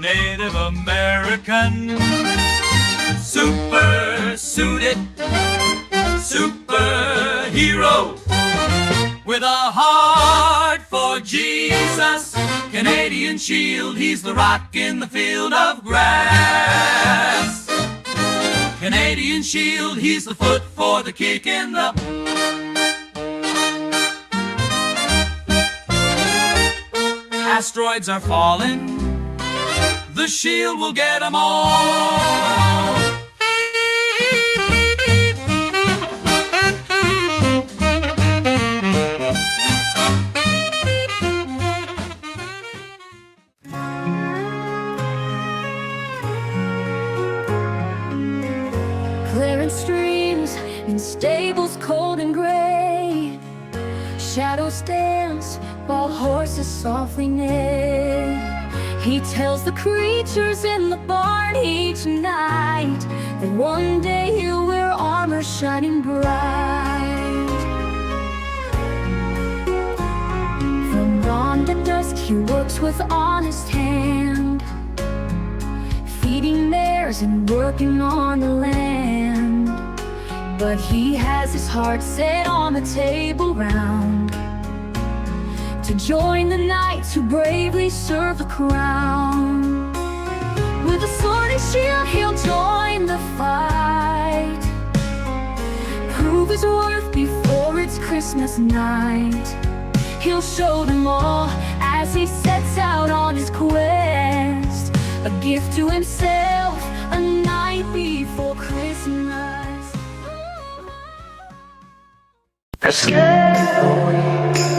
Native American, super suited superhero with a heart for Jesus. Canadian shield, he's the rock in the field of grass. Canadian shield, he's the foot for the kick in the... Asteroids are falling, the shield will get them all. Clearing streams in stables cold and gray, shadows dance while horses softly neigh. He tells the creatures in the barn each night that one day he'll wear armor shining bright. From dawn to dusk he works with honest hand, feeding mares and working on the land. But he has his heart set on the table round, to join the knights who bravely serve the crown. With a sword and shield he'll join the fight, prove his worth before it's Christmas night. He'll show them all as he sets out on his quest, a gift to himself, a night before Christmas. Escape,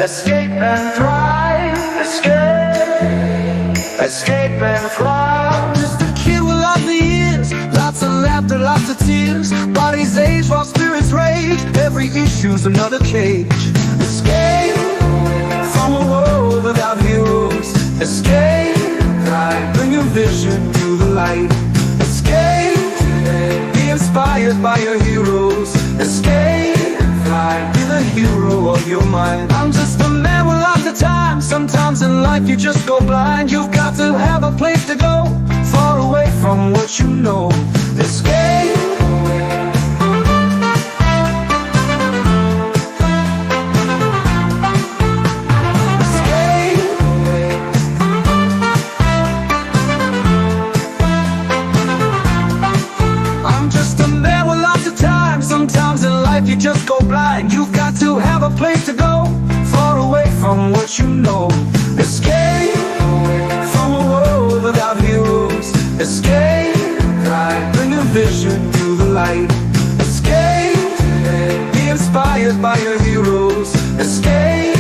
escape and thrive. Escape, escape and thrive. Just a kid with lots of years, lots of laughter, lots of tears. Bodies age while spirits rage. Every issue's another cage. Escape from a world without heroes. Escape, bring your vision to the light. Escape, be inspired by your heroes. Escape, be the hero of your mind. I'm just a man with lots of time. Sometimes in life you just go blind. You've got to have a place to go, far away from what you know. Escape. Sometimes in life you just go blind. You've got to have a place to go, far away from what you know. Escape from a world without heroes. Escape, bring a vision to the light. Escape, be inspired by your heroes. Escape,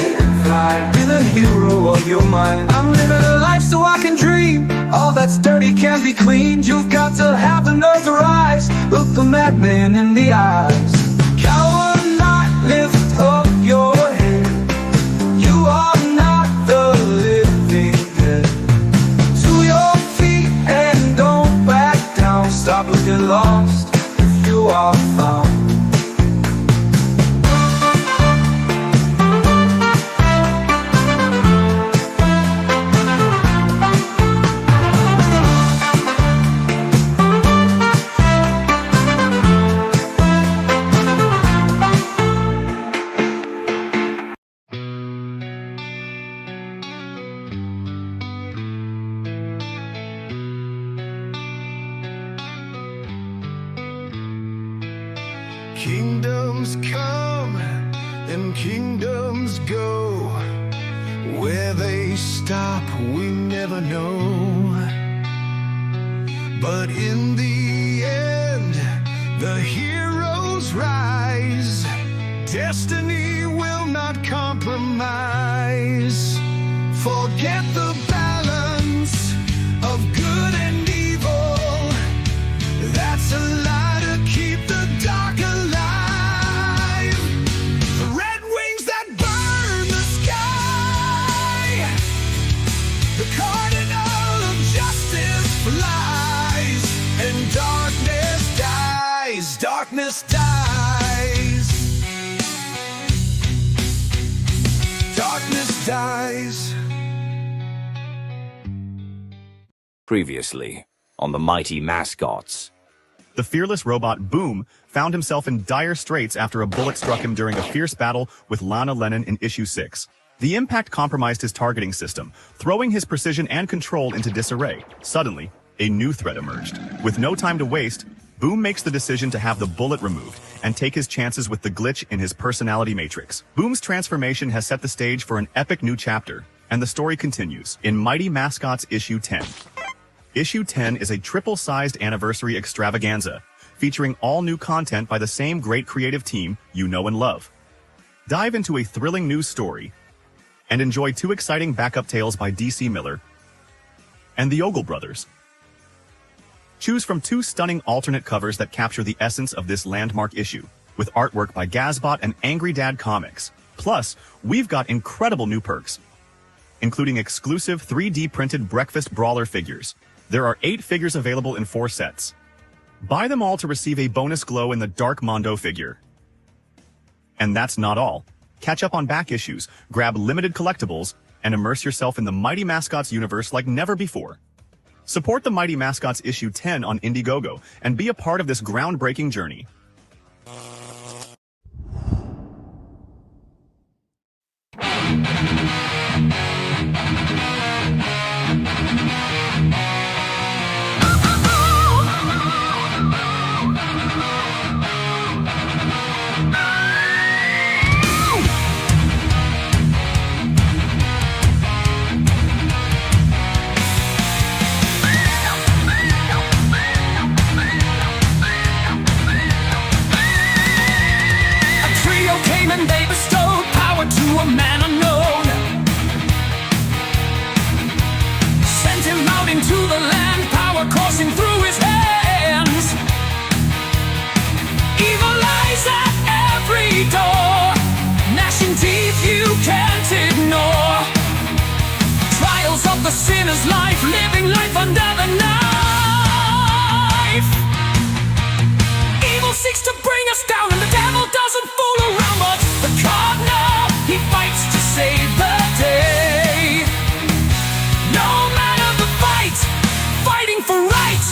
be the hero of your mind. I'm living a life so I can dream. All that's dirty can be cleaned. You've got to have the nerve to rise, look the madman in the eyes. Coward not, lift up your head. You are not the living dead. To your feet and don't back down. Stop looking lost if you are found. Kingdoms come and kingdoms go. Where they stop, we never know. But in the end, the heroes rise. Destiny will not compromise. Forget the balance of good and evil. That's a lie to keep the dark alive. The red wings that burn the sky. The Cardinal of justice flies. And darkness dies. Darkness dies. Darkness dies. Previously, on the Mighty Mascots. The fearless robot Boom found himself in dire straits after a bullet struck him during a fierce battle with Lana Lennon in issue 6. The impact compromised his targeting system, throwing his precision and control into disarray. Suddenly, a new threat emerged. With no time to waste, Boom makes the decision to have the bullet removed and take his chances with the glitch in his personality matrix. Boom's transformation has set the stage for an epic new chapter, and the story continues in Mighty Mascots issue 10. Issue 10 is a triple-sized anniversary extravaganza, featuring all new content by the same great creative team you know and love. Dive into a thrilling news story and enjoy 2 exciting backup tales by DC Miller and the Ogle brothers. Choose from 2 stunning alternate covers that capture the essence of this landmark issue, with artwork by Gazbot and Angry Dad Comics. Plus, we've got incredible new perks, including exclusive 3D printed Breakfast Brawler figures. There are 8 figures available in 4 sets. Buy them all to receive a bonus glow in the Dark Mondo figure. And that's not all. Catch up on back issues, grab limited collectibles, and immerse yourself in the Mighty Mascots universe like never before. Support the Mighty Mascots issue 10 on Indiegogo and be a part of this groundbreaking journey. And they bestowed power to a man unknown, sent him out into the land, power coursing through his hands. Evil lies at every door, gnashing teeth you can't ignore. Trials of the sinner's life, living life under the knife. Evil seeks to bring us down, and the devil doesn't fool around. But the Cardinal, he fights to save the day. No matter the fight, fighting for right,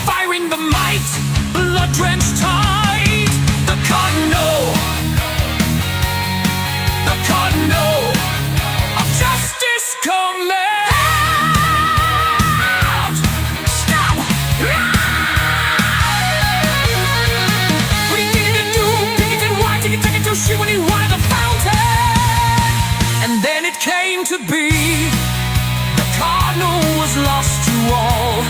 firing the might, blood-drenched tide. The Cardinal of justice commands. Stop! She when he wanted the fountain, and then it came to be. The Cardinal was lost to all,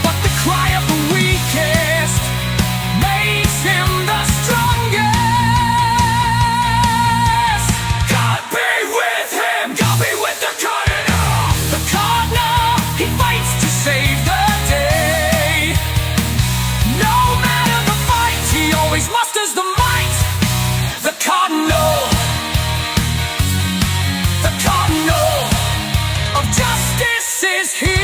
but the cry of the weakest makes him the strongest. God be with him, God be with the Cardinal. The Cardinal, he fights to save the day. No matter the fight, he always musters the might. The Cardinal of justice is here.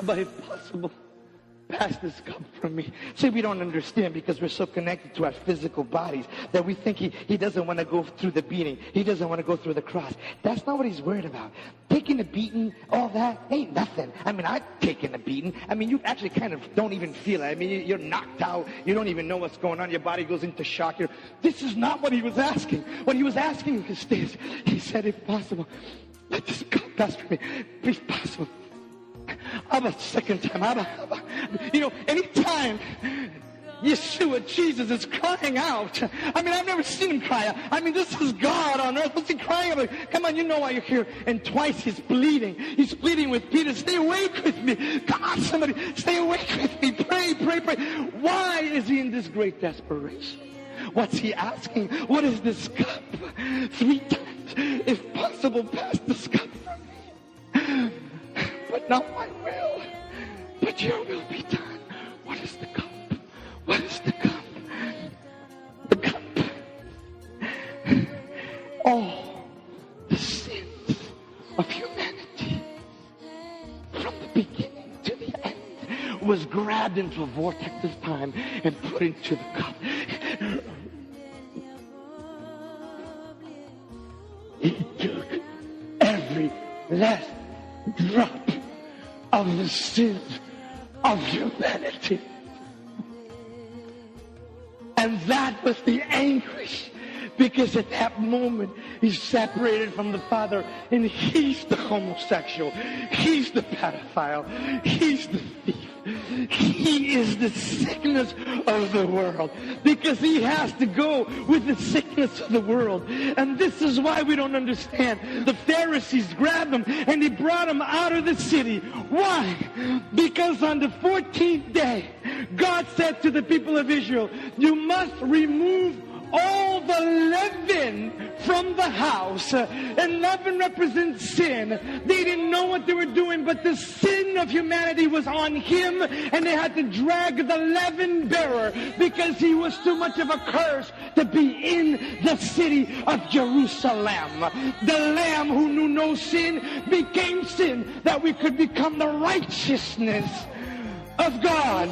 But if possible, pass this cup from me. See, we don't understand because we're so connected to our physical bodies that we think he doesn't want to go through the beating. He doesn't want to go through the cross. That's not what he's worried about. Taking a beating, all that, ain't nothing. I mean, I've taken a beating. I mean, you actually kind of don't even feel it. I mean, you're knocked out. You don't even know what's going on. Your body goes into shock. This is not what he was asking. What he was asking is this. He said, if possible, let this cup pass from me. If possible. Abba, second time, Abba. You know, anytime Yeshua, Jesus, is crying out. I mean, I've never seen him cry out. I mean, this is God on earth. What's he crying out? Come on, you know why you're here. And twice he's pleading. He's pleading with Peter, stay awake with me. Come on, somebody, stay awake with me. Pray, pray, pray. Why is he in this great desperation? What's he asking? What is this cup? 3 times, if possible, pass this cup from me. But not my will, but your will be done. What is the cup? What is the cup? The cup. All the sins of humanity, from the beginning to the end, was grabbed into a vortex of time and put into the cup. He took every last drop of the sins of humanity. And that was the anguish, because at that moment he's separated from the Father, and he's the homosexual, he's the pedophile, he's the thief, he is the sickness of the world, because he has to go with the sickness of the world. And this is why we don't understand. The Pharisees grabbed him and they brought him out of the city. Why? Because on the 14th day, God said to the people of Israel, you must remove all the leaven from the house. And leaven represents sin. They didn't know what they were doing, but the sin of humanity was on him, and they had to drag the leaven bearer because he was too much of a curse to be in the city of Jerusalem. The Lamb who knew no sin became sin that we could become the righteousness of God.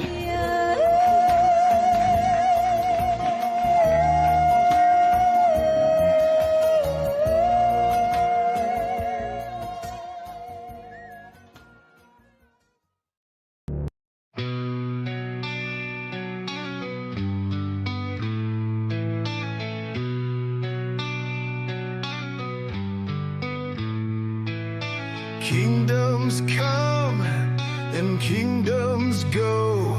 Kingdoms come and kingdoms go.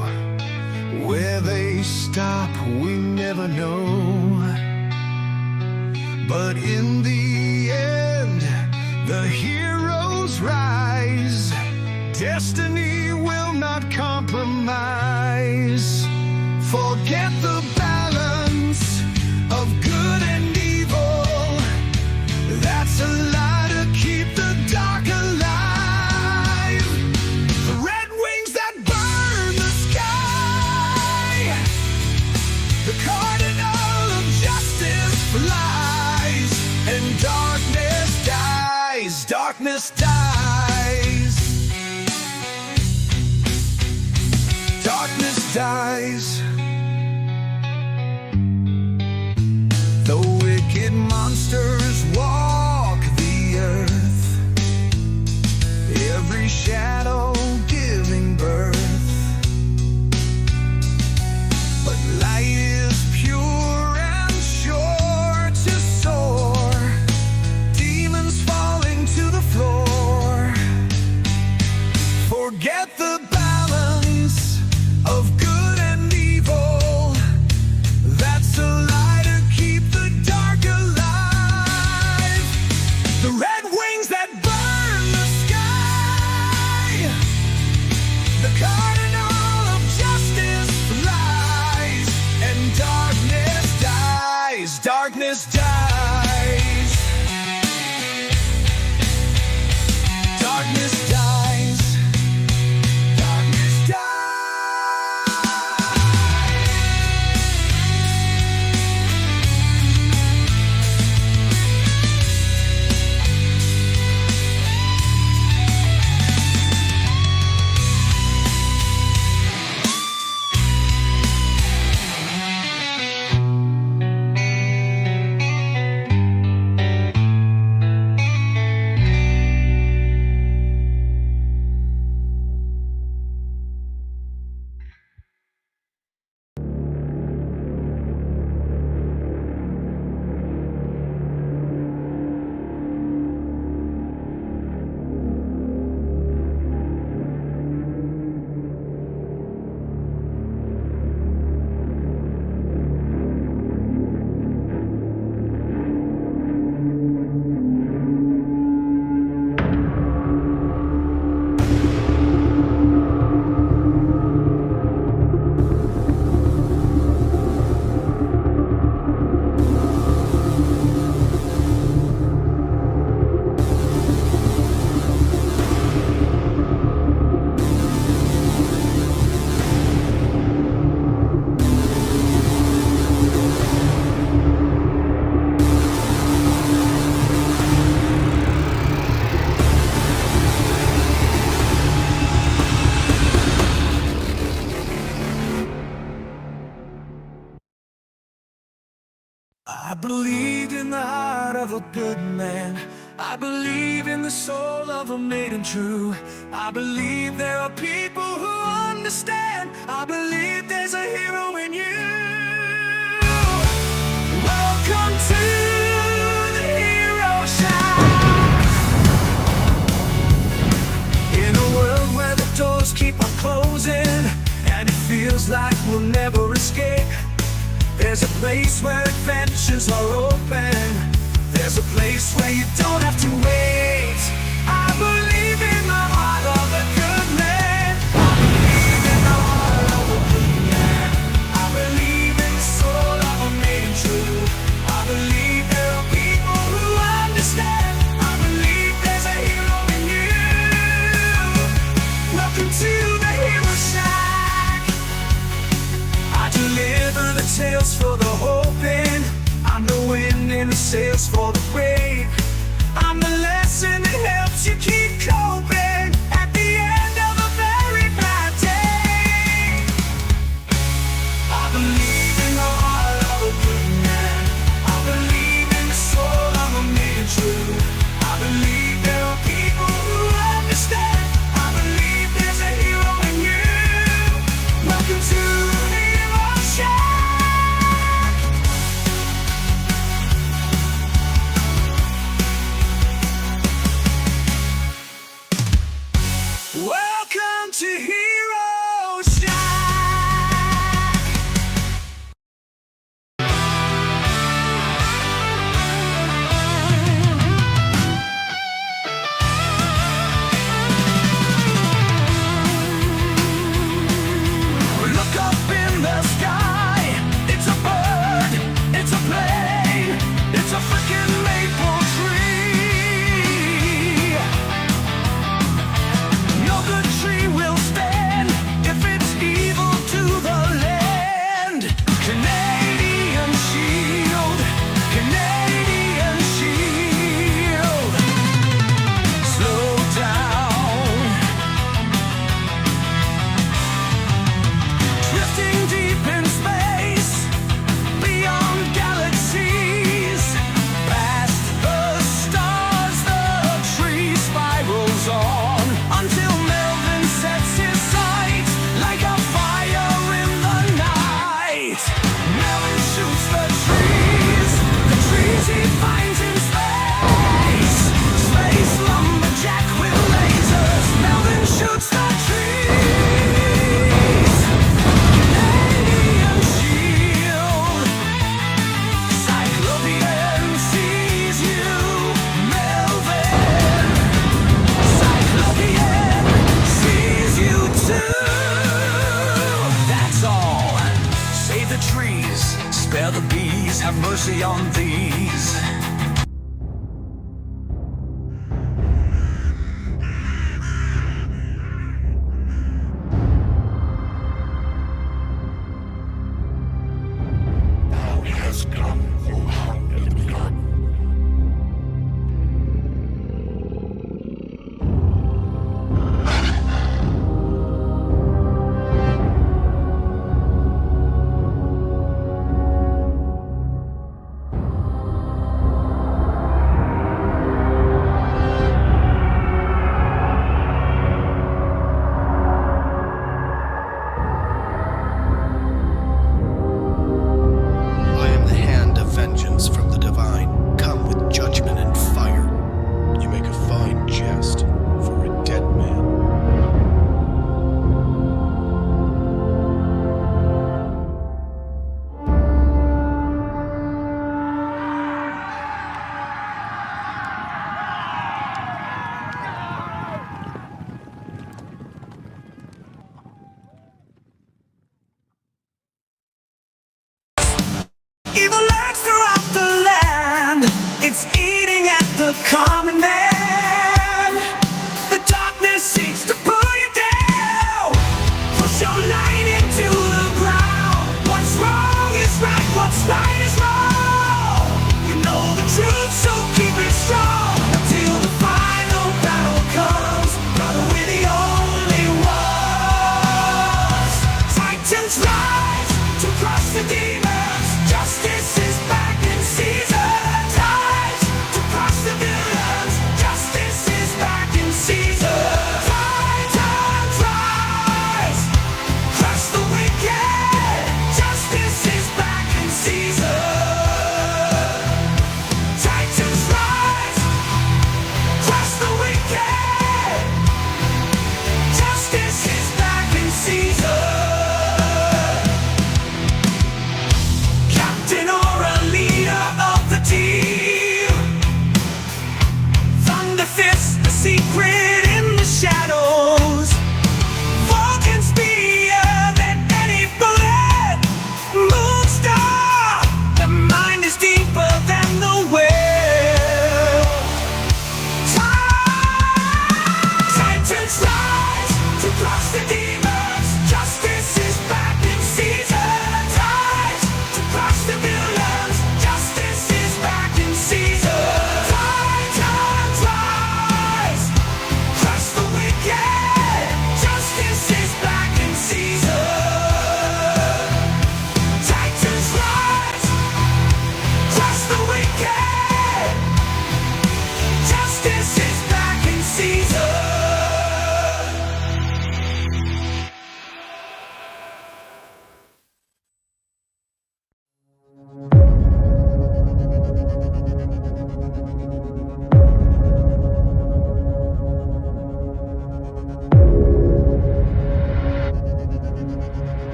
Where they stop, we never know. But in the end, the heroes rise. Destiny will not compromise. Forget the balance of good and evil. That's a lie to keep the dark alive. The red wings that burn the sky. The Cardinal of justice flies. And darkness dies. Darkness dies. Darkness dies. The wicked monsters walk the earth, every shadow giving birth. But light is pure and sure to soar, demons falling to the floor. Forget the balance of good and evil. That's a lie to keep the dark alive. I believe in the heart of a good man. I believe in the soul of a maiden true. I believe there are people who understand. I believe there's a hero in you. Welcome to the hero shine. In a world where the doors keep on closing and it feels like we'll never escape, there's a place where adventures are open. There's a place where you don't have to wait. I believe in the heart of a good man. I believe in the heart of a good man. I believe in the soul of a maiden true. I believe there are people who understand. I believe there's a hero in you. Welcome to the hero shack. I deliver the tales for the hoping. I'm the wind in the sails for the brave. I'm the lesson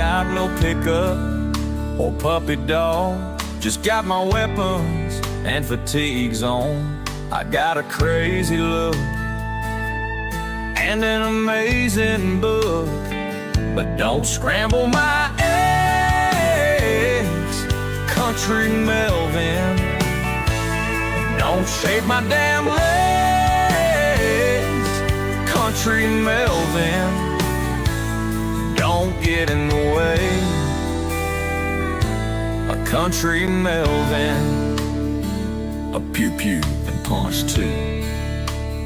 got no pickup or puppy dog. Just got my weapons and fatigues on. I got a crazy look and an amazing book. But don't scramble my eggs, country Melvin. Don't shave my damn legs, country Melvin. Don't get in the way, a country Melvin. A pew pew and punch two,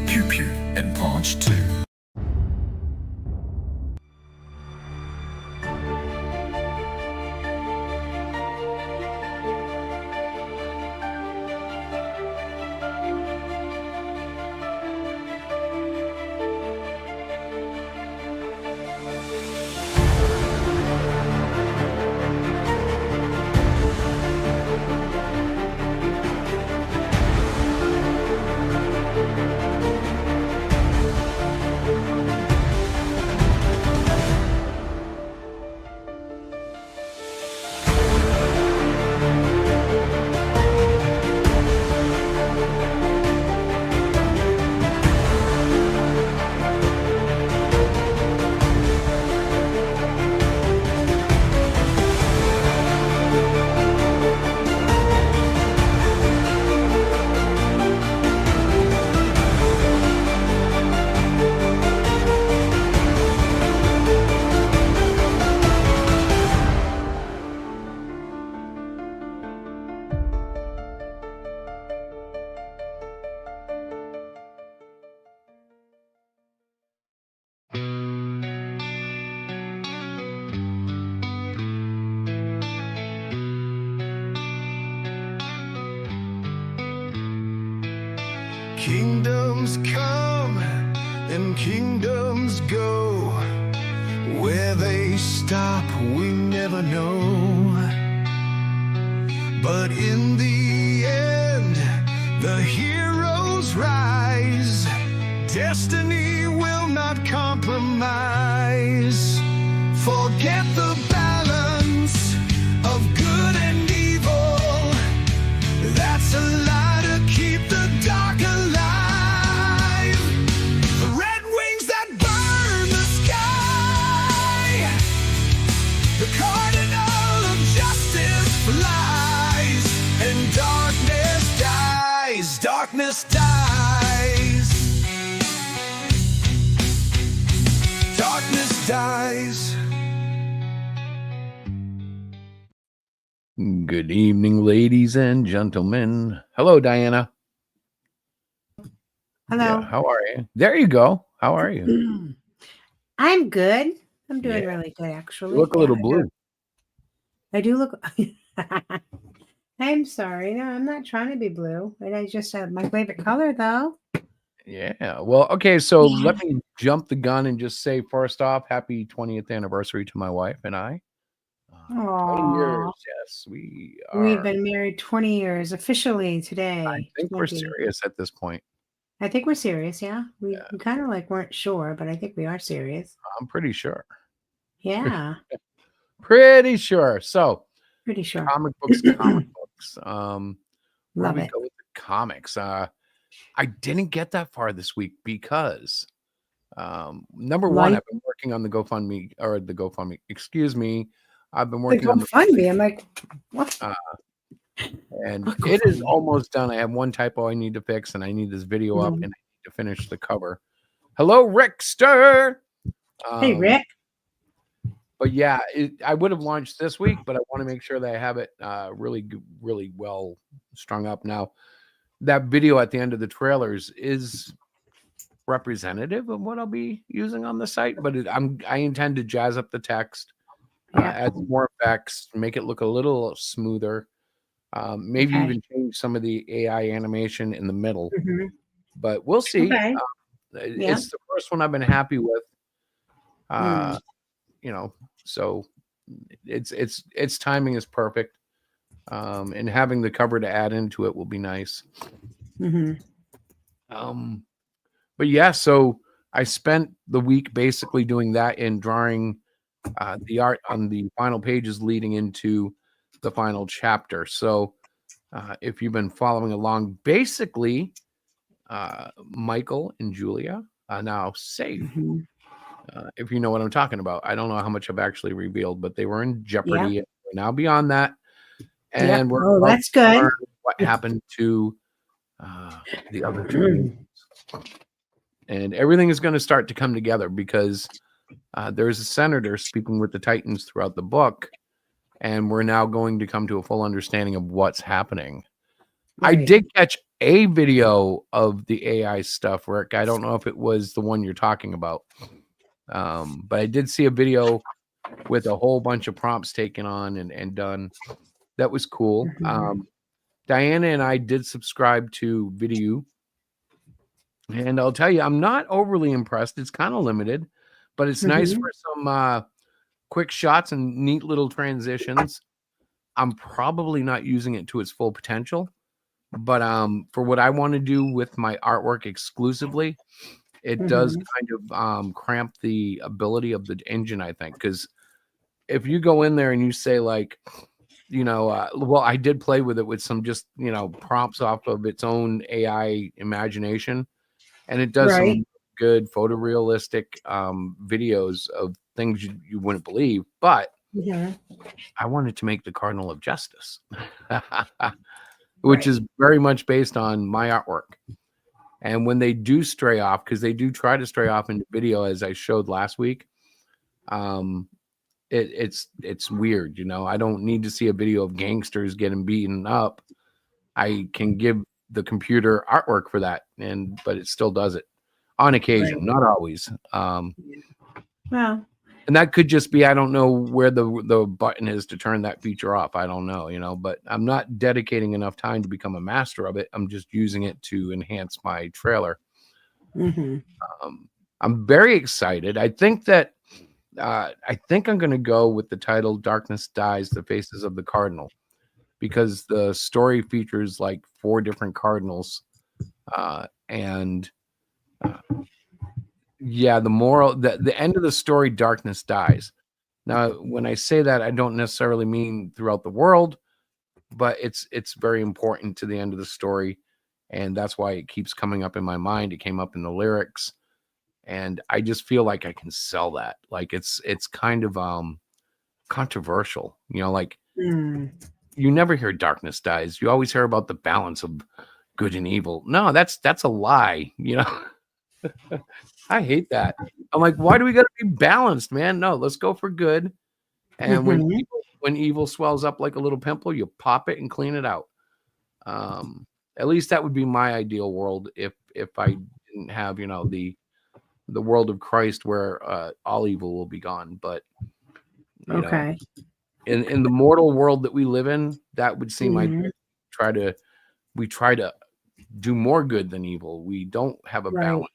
pew pew and punch two. Kingdoms come and kingdoms go. Where they stop, we never know. But in the end, the heroes rise. Destiny will not compromise. Forget the balance of good and evil. That's a lie to keep the dark alive. The red wings that burn the sky. The Cardinal of justice flies. And darkness dies. Darkness dies. Darkness dies. Good evening, ladies and gentlemen. Hello, Diana. Hello. Yeah, how are you? There you go. How are you? I'm good. I'm doing Yeah. really good, actually. You look a little Yeah, blue. I do look. I'm sorry. No, I'm not trying to be blue. And I just have my favorite color, though. Yeah. Well, okay. So Yeah. let me jump the gun and just say, first off, happy 20th anniversary to my wife and I. 20 years. Aw. Yes, we We've are. been married 20 years officially I today. think we're 20. serious at this point. I think we're serious. Yeah. We Yeah. kind of like weren't sure, but I think we are serious. I'm pretty sure. Yeah. Pretty sure. So, Pretty sure. comic books, comic books. Where Love do we it. go with the comics? I didn't get that far this week because number one, Life. I've been working on the GoFundMe. Excuse me. I've been The working on GoFundMe. I'm like, what? and What it is GoFundMe? almost done. I have one typo I need to fix, and I need this video up, Mhm. and I need to finish the cover. Hello, Rickster. Hey, Rick. But yeah, I would have launched this week, but I want to make sure that I have it really well strung up. Now, that video at the end of the trailers is representative of what I'll be using on the site, but I intend to jazz up the text, Yeah. add some more effects, make it look a little smoother, maybe Okay. even change some of the AI animation in the middle. Mhm. But we'll see. Okay. Yeah. It's the first one I've been happy with. Mm. You know, so its timing is perfect. And having the cover to add into it will be nice. Mhm. But yeah, so I spent the week basically doing that and drawing the art on the final pages leading into the final chapter. So if you've been following along, basically, Michael and Julia are now safe. Mhm. If you know what I'm talking about. I don't know how much I've actually revealed, but they were in jeopardy. Yep. We're now beyond that. Yep. And we're Oh, about that's to good. learn what happened to the other two. And everything is going to start to come together because there's a senator speaking with the Titans throughout the book. And we're now going to come to a full understanding of what's happening. I Right. did catch a video of the AI stuff, Rick. I don't know if it was the one you're talking about. But I did see a video with a whole bunch of prompts taken on and done. That was cool. Mhm. Diana and I did subscribe to Video. And I'll tell you, I'm not overly impressed. It's kind of limited, but it's nice Mhm. for some quick shots and neat little transitions. I'm probably not using it to its full potential, but for what I want to do with my artwork exclusively, it does Mhm. kind of cramp the ability of the engine, I think, because if you go in there and you say like, well, I did play with it with some just prompts off of its own AI imagination, and it does Right. some good photorealistic videos of things you wouldn't believe. But Mhm. I wanted to make the Cardinal of Justice, which Right. is very much based on my artwork. And when they do stray off, because they do try to stray off into video, as I showed last week, it's weird. I don't need to see a video of gangsters getting beaten up. I can give the computer artwork for that, but it still does it on occasion, Right. not always. Well, And that could just be, I don't know where the button is to turn that feature off. I don't know, but I'm not dedicating enough time to become a master of it. I'm just using it to enhance my trailer. mhm. I'm very excited. I think I'm going to go with the title "Darkness Dies: The Faces of the Cardinal," because the story features like 4 different cardinals, and yeah, the end of the story, darkness dies. Now, when I say that, I don't necessarily mean throughout the world, but it's very important to the end of the story, and that's why it keeps coming up in my mind. It came up in the lyrics, and I just feel like I can sell that. Like it's kind of controversial, like Mm. you never hear darkness dies. You always hear about the balance of good and evil. No, that's a lie, I hate that. I'm like, why do we got to be balanced, man? No, let's go for good. And Mhm. when evil swells up like a little pimple, you pop it and clean it out. At least that would be my ideal world if I didn't have the world of Christ where all evil will be gone. But Okay. in the mortal world that we live in, that would seem Mhm. ideal. We try to do more good than evil. We don't have a Right. balance.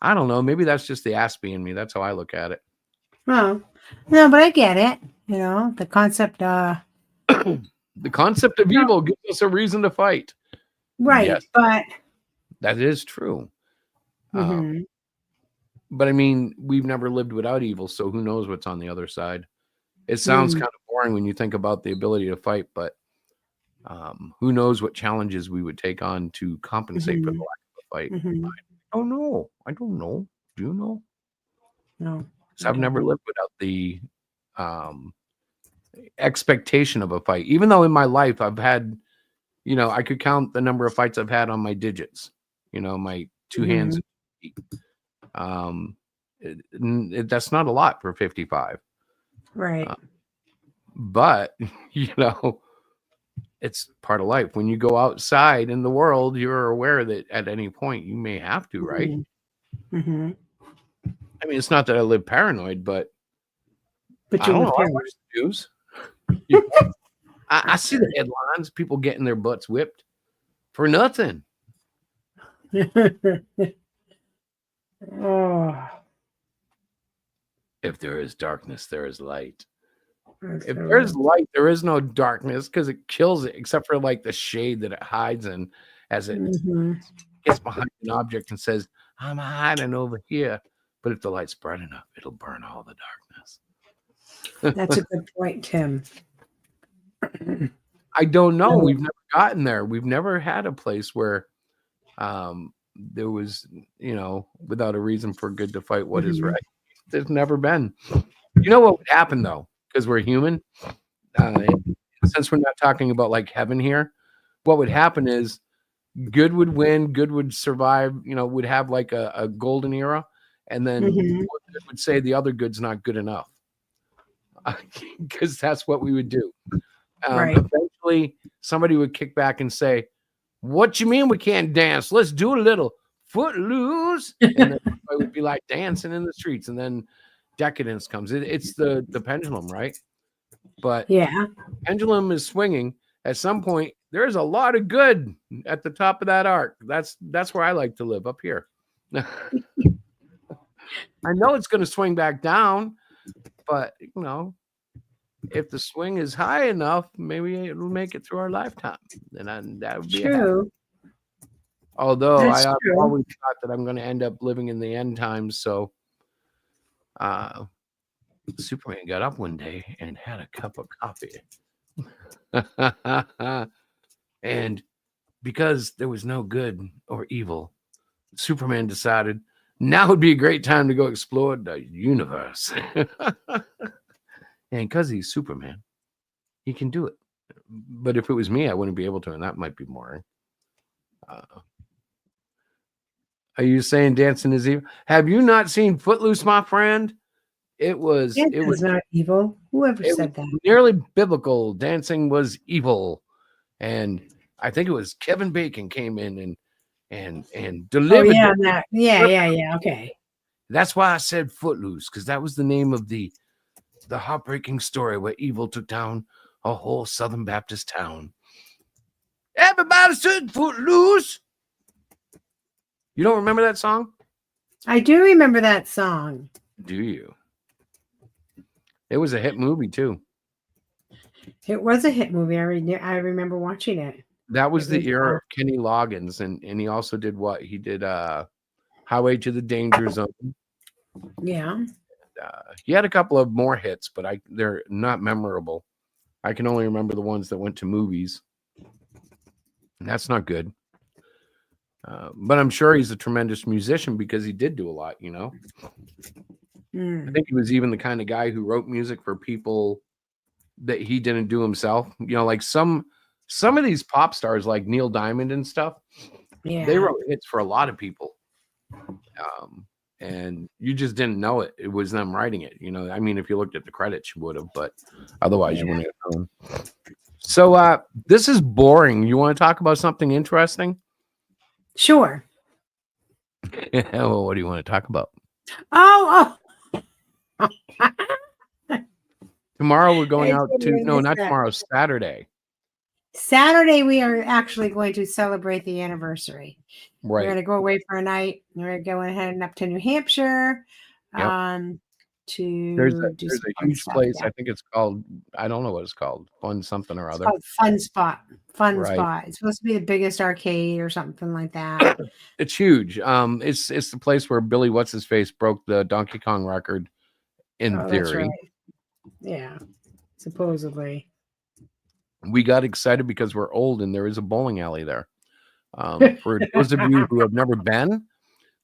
I don't know. Maybe that's just the Aspie in me. That's how I look at it. Well, no, but I get it. The concept. The concept of No, evil gives us a reason to fight. right, Yes, but. that is true. Mhm. But I mean, we've never lived without evil, so who knows what's on the other side? It sounds Mm. kind of boring when you think about the ability to fight, but who knows what challenges we would take on to compensate for the Mhm. lack of a fight? Mhm. I don't know. I don't know. Do you know? No, So I I've never don't. lived without the um, expectation of a fight. Even though in my life I've had, I could count the number of fights I've had on my digits. My 2 hands. Mhm. Um, that's not a lot for 55. Right. But it's part of life. When you go outside in the world, you're aware that at any point you may have to, right? Mhm. Mhm. I mean, it's not that I live paranoid, but But I you don't live know. I here. watch the news. I see the headlines, people getting their butts whipped for nothing. Oh, If there is darkness, there is light. that's If so there's right. light, there is no darkness because it kills it, except for like the shade that it hides in as it Mhm. gets behind an object and says, I'm hiding over here. But if the light's bright enough, it'll burn all the darkness. That's a good point, Tim. I don't know. We've never gotten there. We've never had a place where there was, without a reason for good to fight what is right. There's never been. You know what would happen, though? Because we're human. Since we're not talking about like heaven here, what would happen is good would win, good would survive, would have like a golden era. And then good would say the other good's not good enough. Because that's what we would do. Right. Eventually, somebody would kick back and say, "What you mean we can't dance? Let's do a little footloose." And then I would be like dancing in the streets, and then decadence comes. It's the pendulum, right? But yeah, pendulum is swinging. At some point, there's a lot of good at the top of that arc. That's where I like to live, up here. I know it's going to swing back down, but if the swing is high enough, maybe it'll make it through our lifetime. And that would be true. Although That's I've true. always thought that I'm going to end up living in the end times. So Superman got up one day and had a cup of coffee. And because there was no good or evil, Superman decided now would be a great time to go explore the universe. And because he's Superman, he can do it. But if it was me, I wouldn't be able to, and that might be boring. Are you saying dancing is evil? Have you not seen Footloose, my friend? It was not evil. Whoever said that? Nearly biblical. Dancing was evil, and I think it was Kevin Bacon came in and delivered. Oh, yeah. Okay. That's why I said Footloose, because that was the name of the heartbreaking story where evil took down a whole Southern Baptist town. Everybody said Footloose. You don't remember that song? I do remember that song. Do you? It was a hit movie too. It was a hit movie. I remember watching it. That was the era of Kenny Loggins, and he also did what? He did Highway to the Danger Zone. Yeah. He had a couple of more hits, but they're not memorable. I can only remember the ones that went to movies. And that's not good. But I'm sure he's a tremendous musician because he did do a lot, I think he was even the kind of guy who wrote music for people that he didn't do himself. Like some of these pop stars like Neil Diamond and stuff, they wrote hits for a lot of people. And you just didn't know it. It was them writing it. I mean, if you looked at the credits, you would have, but otherwise you wouldn't have known. So this is boring. You want to talk about something interesting? Sure. Well, what do you want to talk about? Oh. Tomorrow we're going out to, no, not tomorrow, Saturday. Saturday, we are actually going to celebrate the anniversary. Right. We're going to go away for a night. We're going heading up to New Hampshire. Yep. There's a huge place. I think it's called, I don't know what it's called. Fun something or other. Fun Spot. Fun Right. Spot. It's supposed to be the biggest arcade or something like that. It's huge. It's the place where Billy What's His Face broke the Donkey Kong record in theory. That's right. Yeah, supposedly. We got excited because we're old and there is a bowling alley there. For those of you who have never been,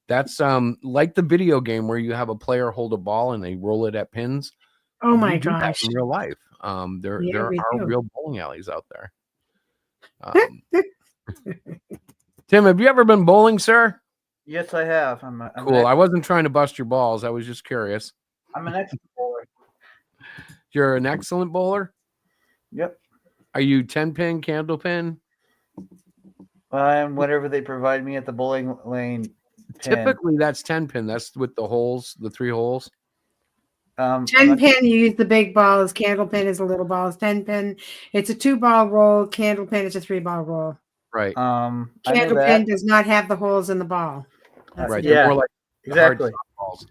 that's like the video game where you have a player hold a ball and they roll it at pins. Oh my We do that gosh. in real life. There we are do. real bowling alleys out there. Tim, have you ever been bowling, sir? Yes, I have. I'm Cool. I wasn't trying to bust your balls. I was just curious. I'm an excellent bowler. You're an excellent bowler? Yep. Are you 10-pin, candle pin? I'm whatever they provide me at the bowling lane. Pin. Typically, that's 10-pin. That's with the holes, the 3 holes. 10 pin, you use the big balls. Candle pin is a little balls. 10 pin, it's a 2-ball roll. Candle pin is a 3-ball roll. Right. Candle pin does not have the holes in the ball. Right. Yeah, They're more like exactly. balls.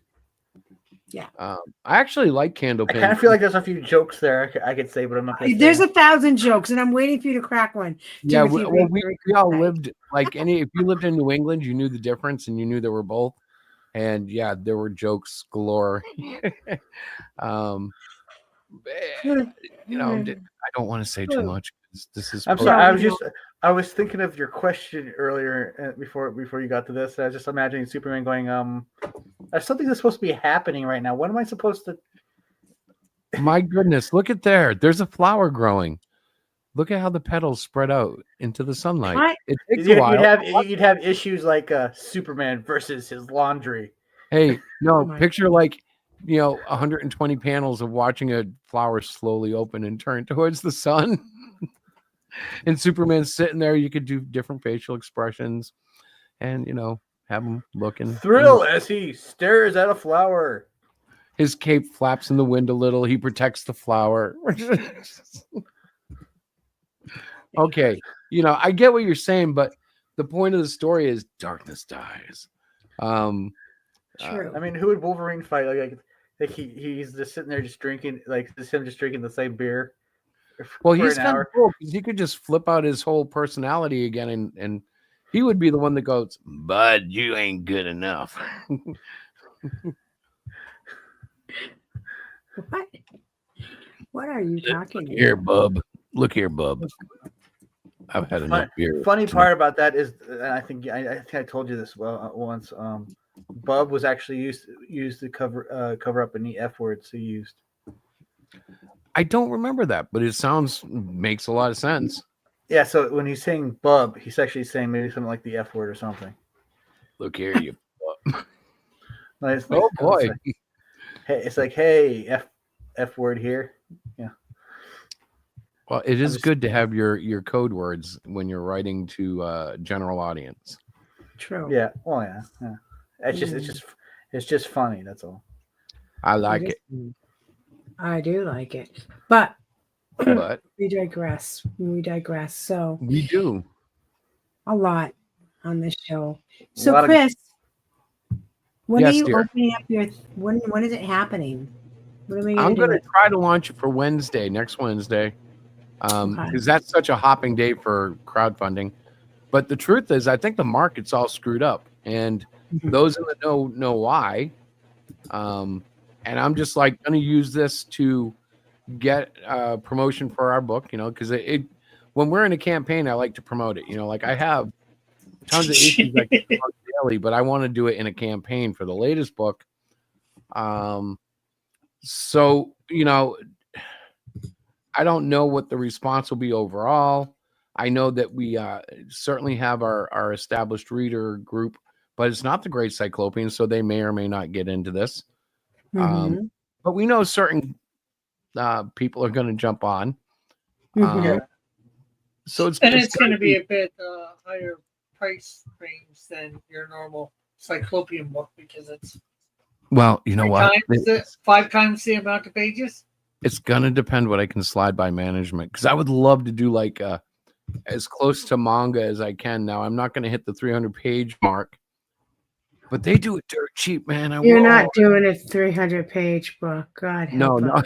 Yeah. I actually like candle I pin. kind of feel like there's a few jokes there I could say, but I'm not going to. There's 1,000 jokes, and I'm waiting for you to crack one. Yeah, Timothy, we all lived like if you lived in New England, you knew the difference, and you knew there were both. And yeah, there were jokes galore. You know, I don't want to say too much. This is I'm post- sorry. I was thinking of your question earlier before you got to this. I was just imagining Superman going, there's something that's supposed to be happening right now. What am I supposed to? My goodness, look at there. There's a flower growing. Look at how the petals spread out into the sunlight. What? It takes a while. You'd have issues like Superman versus his laundry. Hey, no, my picture like, 120 panels of watching a flower slowly open and turn towards the sun. And Superman's sitting there. You could do different facial expressions and, have him looking. Thrill as he stares at a flower. His cape flaps in the wind a little. He protects the flower. Okay. I get what you're saying, but the point of the story is darkness dies. True. I mean, who would Wolverine fight? Like he's just sitting there just drinking, like just him just drinking the same beer. Well, he's kind of cool because he could just flip out his whole personality again, and he would be the one that goes, "Bud, you ain't good enough." What are you talking about? Here, bub. Look here, bub. I've had enough beer. Funny part about that is, I think I told you this once. Bub was actually used to cover up any F words he used. I don't remember that, but it makes a lot of sense. Yeah, so when he's saying bub, he's actually saying maybe something like the F word or something. Look here, you bub. Oh boy. It's like, hey, F word here. Yeah. Well, it is good to have your code words when you're writing to general audience. True. Yeah. Well, yeah. It's just funny. That's all. I like it. I do like it, but But we digress. So we do a lot on this show. So, lot of- Chris, when Yes, are you dear. opening up your? When is it happening? What are we I'm going going to to try to launch it for next Wednesday, Okay. because that's such a hopping day for crowdfunding. But the truth is, I think the market's all screwed up, and those in the know why. And I'm just going to use this to get promotion for our book, because when we're in a campaign, I like to promote it. I have tons of issues I can promote daily, but I want to do it in a campaign for the latest book. So, I don't know what the response will be overall. I know that we certainly have our established reader group, but it's not the Great Cyclopian, so they may or may not get into this. But we know certain people are going to jump on. So it's going to be a bit higher price range than your normal Cyclopean book because it's well, you know what? 5 times the amount of pages. It's going to depend what I can slide by management, because I would love to do as close to manga as I can. Now, I'm not going to hit the 300-page mark, but they do it dirt cheap, man. You're not doing a 300-page book. God help No. us.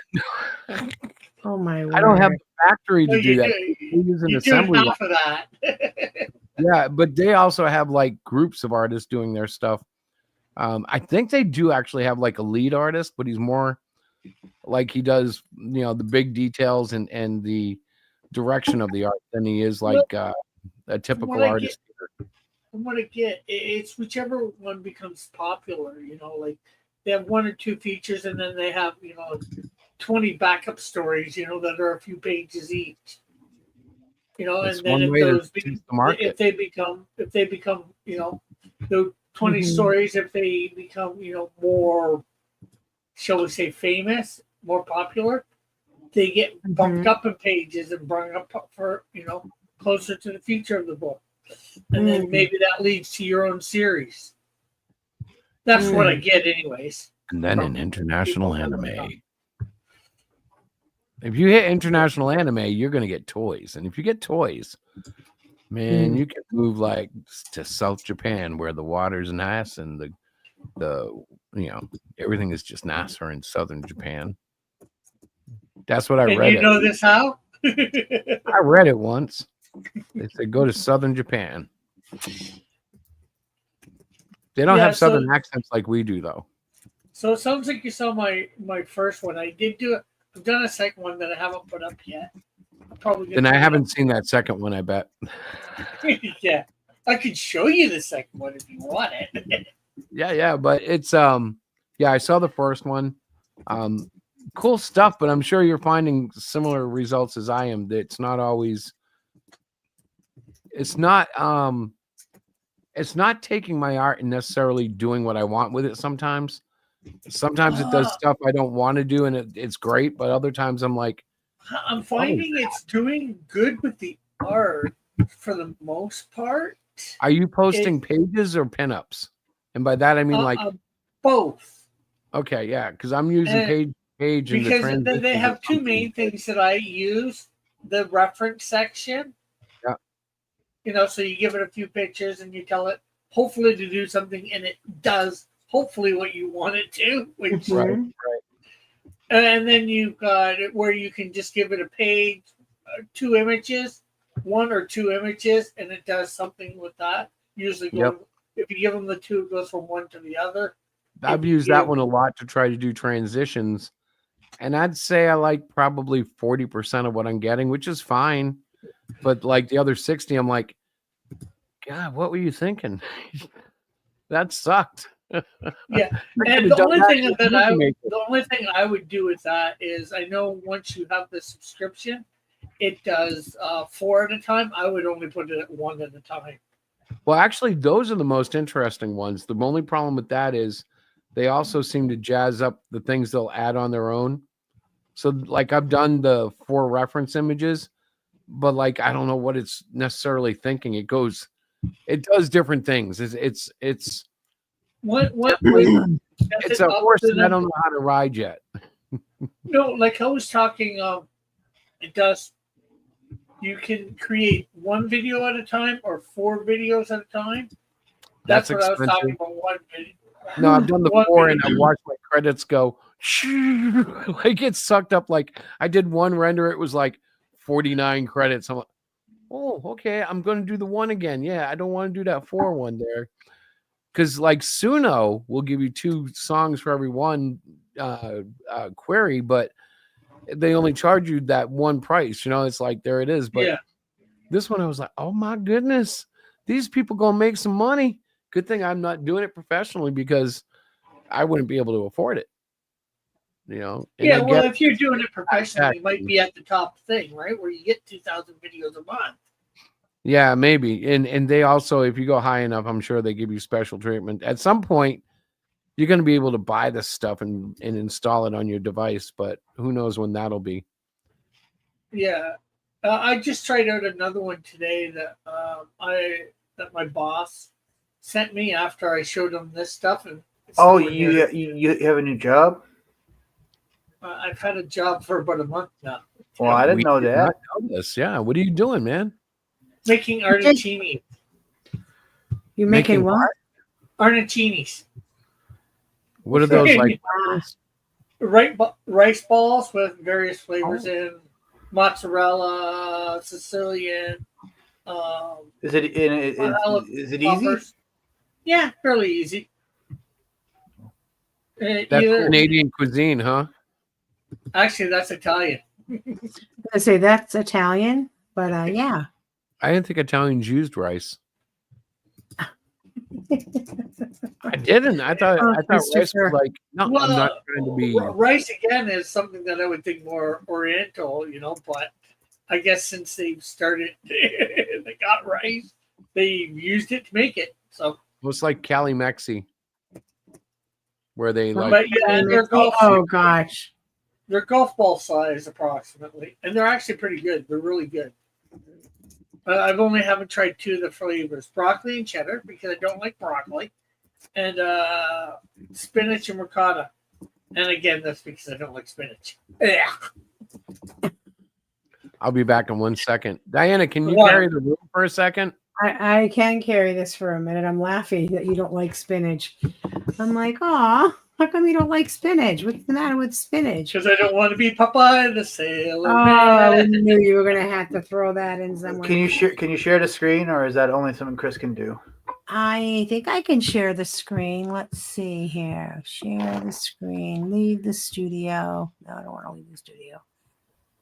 Oh my word. I don't have the factory to Well, do you that. do- We use an You do assembly line. half of that. Yeah, but they also have groups of artists doing their stuff. I think they do actually have a lead artist, but he's more he does, the big details and the direction of the art than he is a typical artist. From what I get, it's whichever one becomes popular. They have 1 or 2 features, and then they have 20 backup stories. That are a few pages each. That's and then one way to test the market. if they become the 20 stories, if they become more, shall we say, famous, more popular, they get bumped up in pages and brought up for closer to the feature of the book, and then maybe that leads to your own series. That's what I get, anyways. And then an international anime. If you hit international anime, you're going to get toys. And if you get toys, man, you can move to South Japan, where the water's nice and the everything is just nicer in southern Japan. That's what I read. You know this how? I read it once. They said go to southern Japan. They don't Yeah, have southern so- accents like we do, though. So it sounds like you saw my first one. I did do it. I've done a second one that I haven't put up yet. I'm probably gonna Then I put it haven't seen that second one, I bet. up. Yeah, I could show you the second one if you want it. Yeah, but it's yeah, I saw the first one. Cool stuff, but I'm sure you're finding similar results as I am. That it's not always it's not taking my art and necessarily doing what I want with it sometimes. Sometimes it does stuff I don't want to do and it's great, but other times I'm like, I'm finding it's doing good with the art for the most part. are you posting pages or pinups? And by that I mean like both. Okay, yeah, because I'm using page and because they have two main things that I use: the reference section. Yeah. You know, so you give it a few pictures and you tell it hopefully to do something, and it does hopefully what you want it to. Which right. And then you've got it where you can just give it a page, 2 images, 1 or 2 images, and it does something with that. Usually, if you give them the 2, it goes from one to the other. I've used that one a lot to try to do transitions. And I'd say I like probably 40% of what I'm getting, which is fine. But like the other 60, I'm like, God, what were you thinking? That sucked. Yeah. And the only thing I would do with that is I know once you have the subscription, it does 4 at a time. I would only put it at 1 at a time. Well, actually, those are the most interesting ones. The only problem with that is they also seem to jazz up the things they'll add on their own. So, like, I've done the 4 reference images, but like, I don't know what it's necessarily thinking. It does different things. It's what it's a horse that I don't know how to ride yet. No, like I was talking, it does. You can create 1 video at a time or 4 videos at a time. That's what expensive. I was talking about. 1 video. No, I've done the 4 and I video. watched my credits go like it sucked up. Like I did 1 render, it was like 49 credits. I'm like, oh, okay, I'm going to do the 1 again. Yeah, I don't want to do that 4 one there. Because like Suno will give you 2 songs for every 1 query, but they only charge you that 1 price. You know, it's like there it is. But this one I was like, oh my goodness, these people gonna make some money. Good thing I'm not doing it professionally because I wouldn't be able to afford it. You know. And well, if you're doing it professionally, it might be at the top thing, right? Where you get 2,000 videos a month. Yeah, maybe. And they also, if you go high enough, I'm sure they give you special treatment. At some point, you're going to be able to buy this stuff and install it on your device, but who knows when that'll be. Yeah. I just tried out another one today that that my boss sent me after I showed him this stuff. And you have a new job? I've had a job for about a month now. Well, I didn't know that. Yeah. What are you doing, man? Making arnacchini. You're making what? Arnacchinis. What are those like? Rice balls with various flavors in mozzarella, Sicilian. Is it easy? Yeah, fairly easy. That's Canadian cuisine, huh? Actually, that's Italian. I say that's Italian, but yeah. I didn't think Italians used rice. I didn't. I thought rice was like no. Well, I'm not trying to be. Rice again is something that I would think more Oriental, you know. But I guess since they've started, they got rice. They used it to make it. So it's like Cali Mexi, where they like. But yeah, they're golf. Oh gosh, they're golf ball size approximately, and they're actually pretty good. They're really good. I've only haven't tried 2 of the flavors: broccoli and cheddar, because I don't like broccoli, and spinach and ricotta. And again, that's because I don't like spinach. Yeah. I'll be back in 1 second. Diana, can you carry the room for a second? I can carry this for a minute. I'm laughing that you don't like spinach. I'm like, aw, how come you don't like spinach? What's the matter with spinach? Because I don't want to be Popeye the Sailor Man. I knew you were going to have to throw that in somewhere. Can you share the screen, or is that only something Chris can do? I think I can share the screen. Let's see here. Share the screen. Leave the studio. No, I don't want to leave the studio.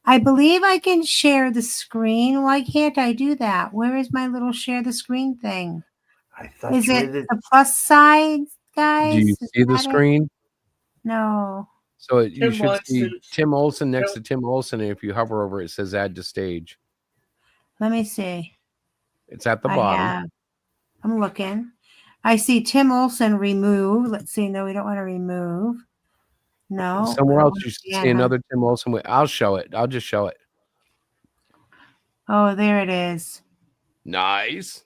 I believe I can share the screen. Why can't I do that? Where is my little share the screen thing? I thought Is you it did. the plus side, Do you guys? Is see the that it? screen? No. So you Tim should wants see to- Tim Olson next to Tim Olson, and if you hover over it, it says add to stage. Let me see. It's at the I bottom. have. I'm looking. I see Tim Olson remove. Let's see. No, we don't want to remove. No. Somewhere I else want you to should add see him. another Tim Olson. I'll show it. I'll just show it. Oh, there it is. Nice.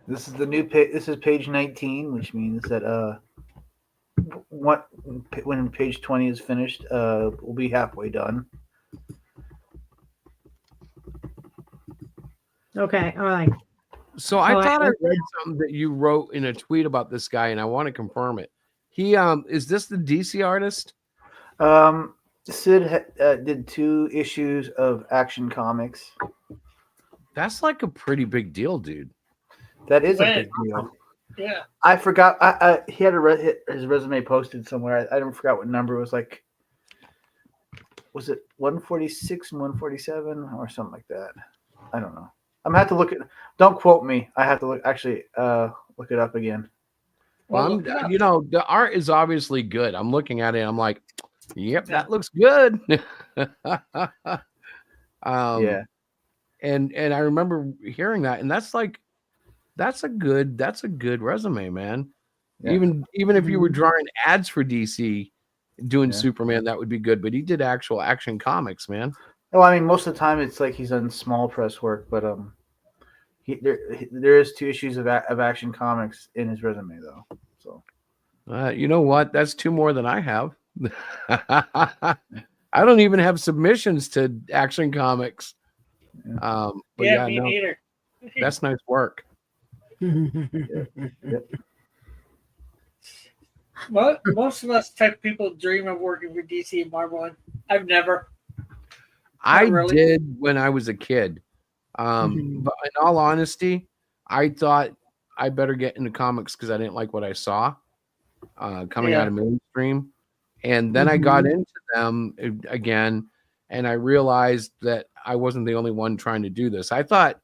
This is the new page. This is page 19, which means that when page 20 is finished, we'll be halfway done. Okay. All right. So I Oh, thought I I- read something that you wrote in a tweet about this guy, and I want to confirm it. He is this the DC artist? Sid did 2 issues of Action Comics. That's like a pretty big deal, dude. That is a When? big deal. Yeah. I forgot. He had his resume posted somewhere. I don't forgot what number it was. Like, was it 146 and 147 or something like that? I don't know. I'm gonna have to look at. Don't quote me. I have to look. Actually, look it up again. Well, look it up. you know, the art is obviously good. I'm looking at it. I'm like, yep, that looks good. Yeah. And I remember hearing that, and that's a good resume, man. Yeah. Even if you were drawing ads for DC doing Yeah. Superman, that would be good. But he did actual Action Comics, man. Well, I mean, most of the time it's like he's done small press work, but there is 2 issues of Action Comics in his resume though. So You know what? That's 2 more than I have. I don't even have submissions to Action Comics. But Yeah, yeah, me no, neither. that's nice work. Well, most of us type people dream of working for DC and Marvel, and I've never. I really. did when I was a kid. But in all honesty, I thought I better get into comics because I didn't like what I saw coming out of mainstream. And then I got into them again, and I realized that I wasn't the only one trying to do this. I thought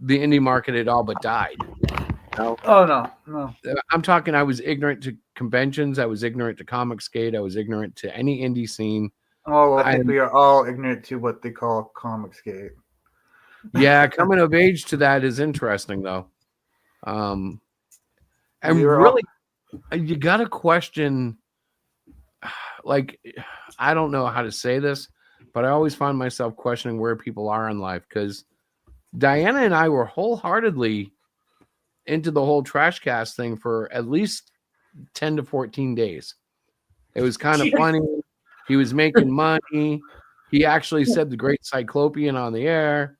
the indie market had all but died. Oh no. I'm talking, I was ignorant to conventions. I was ignorant to Comicsgate. I was ignorant to any indie scene. Oh, I think we are all ignorant to what they call Comicsgate. Yeah, coming of age to that is interesting, though. And You're you got to question, like, I don't know how to say this, but I always find myself questioning where people are in life, because Diana and I were wholeheartedly into the whole trash cast thing for at least 10 to 14 days. It was kind of funny. He was making money. He actually said the Great Cyclopian on the air.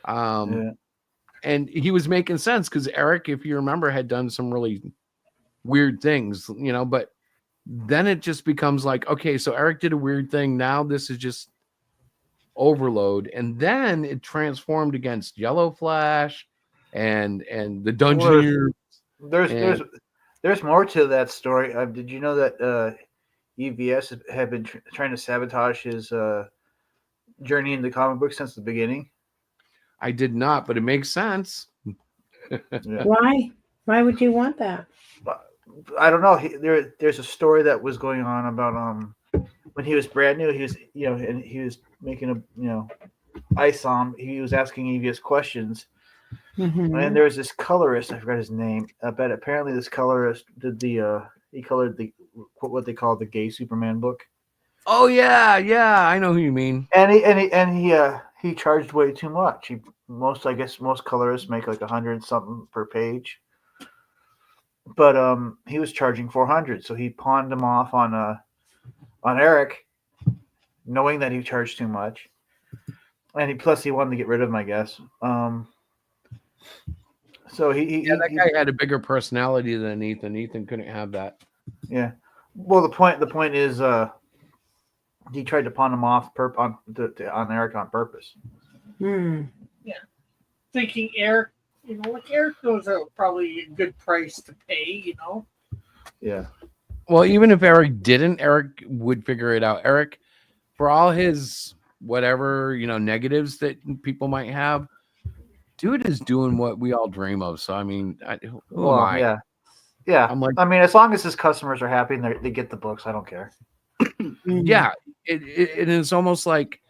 And he was making sense because Eric, if you remember, had done some really weird things, you know, but then it just becomes like, okay, so Eric did a weird thing. Now this is just overload. And then it transformed against Yellow Flash and the Dungeoneer. There's more to that story. Did you know that EVS have been trying to sabotage his journey into comic books since the beginning? I did not, but it makes sense. Why? Why would you want that? I don't know. There's a story that was going on about when he was brand new. He was and he was making I saw him. He was asking EVS questions, and there was this colorist. I forgot his name, but apparently this colorist did he colored what they call the gay Superman book. Oh yeah, I know who you mean. And he charged way too much. I guess most colorists make like 100 something per page, but he was charging 400, so he pawned him off on Eric, knowing that he charged too much, and he wanted to get rid of him, I guess. So that guy had a bigger personality than Ethan. Ethan couldn't have that. Yeah. Well, the point is, he tried to pawn him off on Eric on purpose. Yeah. Thinking Eric You know, like Eric, those are probably a good price to pay. You know. Yeah. Well, even if Eric didn't, Eric would figure it out. Eric, for all his whatever, negatives that people might have, dude is doing what we all dream of. So, I mean, who am I? Yeah. Yeah. I'm like, I mean, as long as his customers are happy and they get the books, I don't care. yeah, it is almost like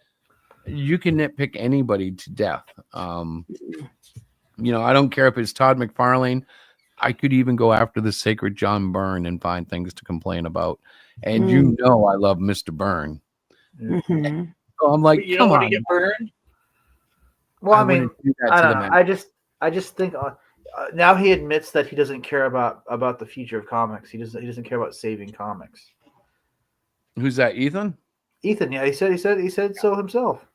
you can nitpick anybody to death. I don't care if it's Todd McFarlane. I could even go after the sacred John Byrne and find things to complain about. And I love Mr. Byrne. Mhm. So I'm like, But you come don't want on. to get burned. Well, I wouldn't mean, do that I to don't the know. man. I just think now he admits that he doesn't care about the future of comics. He doesn't care about saving comics. Who's that, Ethan? Ethan, yeah, he said so himself.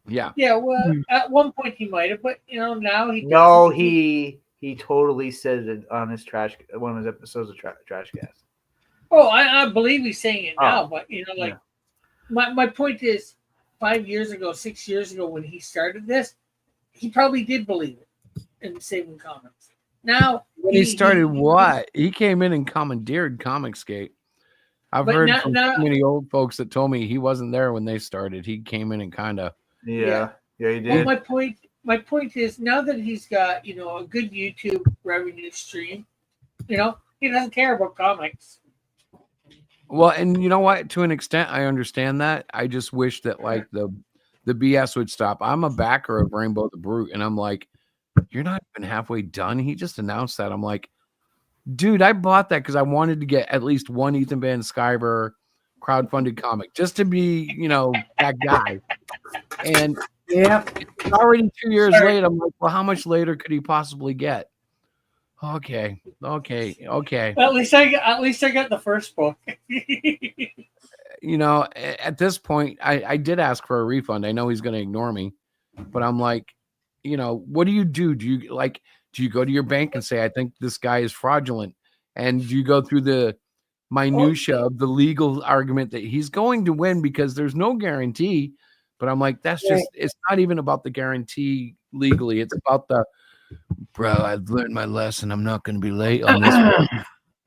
Yeah. Yeah, well, at one point he might have, but now he No, doesn't. he totally said it on his one of his episodes of Trash Cast. Oh, I believe he's saying it now, Oh, but yeah. my point is, 5 years ago, 6 years ago, when he started this, he probably did believe it in saving comics. Now When he started what? He came in and commandeered Comicsgate. I've But heard now- from now- so many old folks that told me he wasn't there when they started. He came in and kind of Yeah, he Well, did. my point is, now that he's got a good YouTube revenue stream, he doesn't care about comics. Well, and you know what? To an extent, I understand that. I just wish that like the BS would stop. I'm a backer of Rainbow the Brute, and I'm like, you're not even halfway done. He just announced that. I'm like, dude, I bought that because I wanted to get at least one Ethan Van Sciver crowdfunded comic just to be, that guy. And Yep. it's already 2 years late. I'm like, well, how much later could he possibly get? Okay. At least I got the first book. At this point, I did ask for a refund. I know he's going to ignore me, but I'm like, what do you do? Do you go to your bank and say, I think this guy is fraudulent? And do you go through the minutia of the legal argument that he's going to win because there's no guarantee? But I'm like, it's not even about the guarantee legally. It's about bro, I've learned my lesson. I'm not going to be late on this one.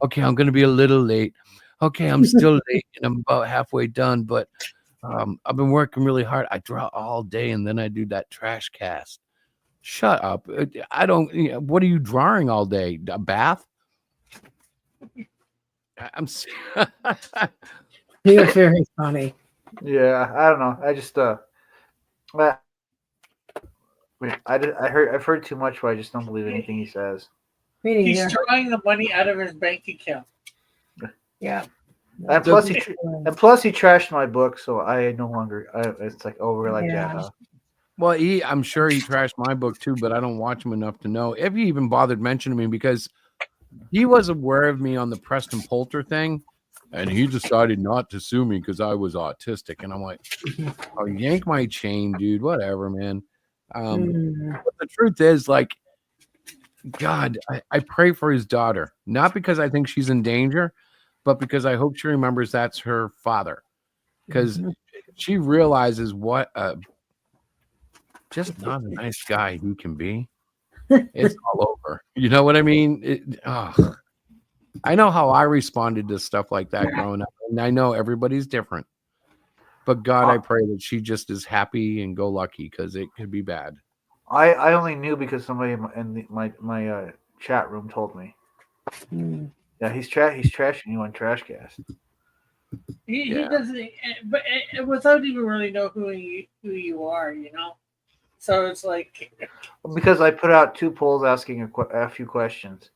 Okay, I'm going to be a little late. Okay, I'm still late and I'm about halfway done, but I've been working really hard. I draw all day and then I do that trash cast. Shut up. I don't, what are you drawing all day? A bath? I'm You're very funny. Yeah, I don't know. I just I've heard too much where I just don't believe anything he says. He's drawing the money out of his bank account. Yeah. And plus he trashed my book, so I no longer it's like over like that. Huh? Well, I'm sure he trashed my book too, but I don't watch him enough to know if he even bothered mentioning me because he was aware of me on the Preston Poulter thing, and he decided not to sue me because I was autistic. And I'm like, oh, yank my chain, dude. Whatever, man. But the truth is, like, God, I pray for his daughter, not because I think she's in danger, but because I hope she remembers that's her father, because she realizes what just not a nice guy he can be. It's all over. You know what I mean? I know how I responded to stuff like that growing up, and I know everybody's different. But God, I pray that she just is happy and go lucky because it could be bad. I only knew because somebody in my chat room told me. Yeah, he's trashing you on Trashcast. He doesn't, but without even really know who you are, So it's like because I put out 2 polls asking a few questions.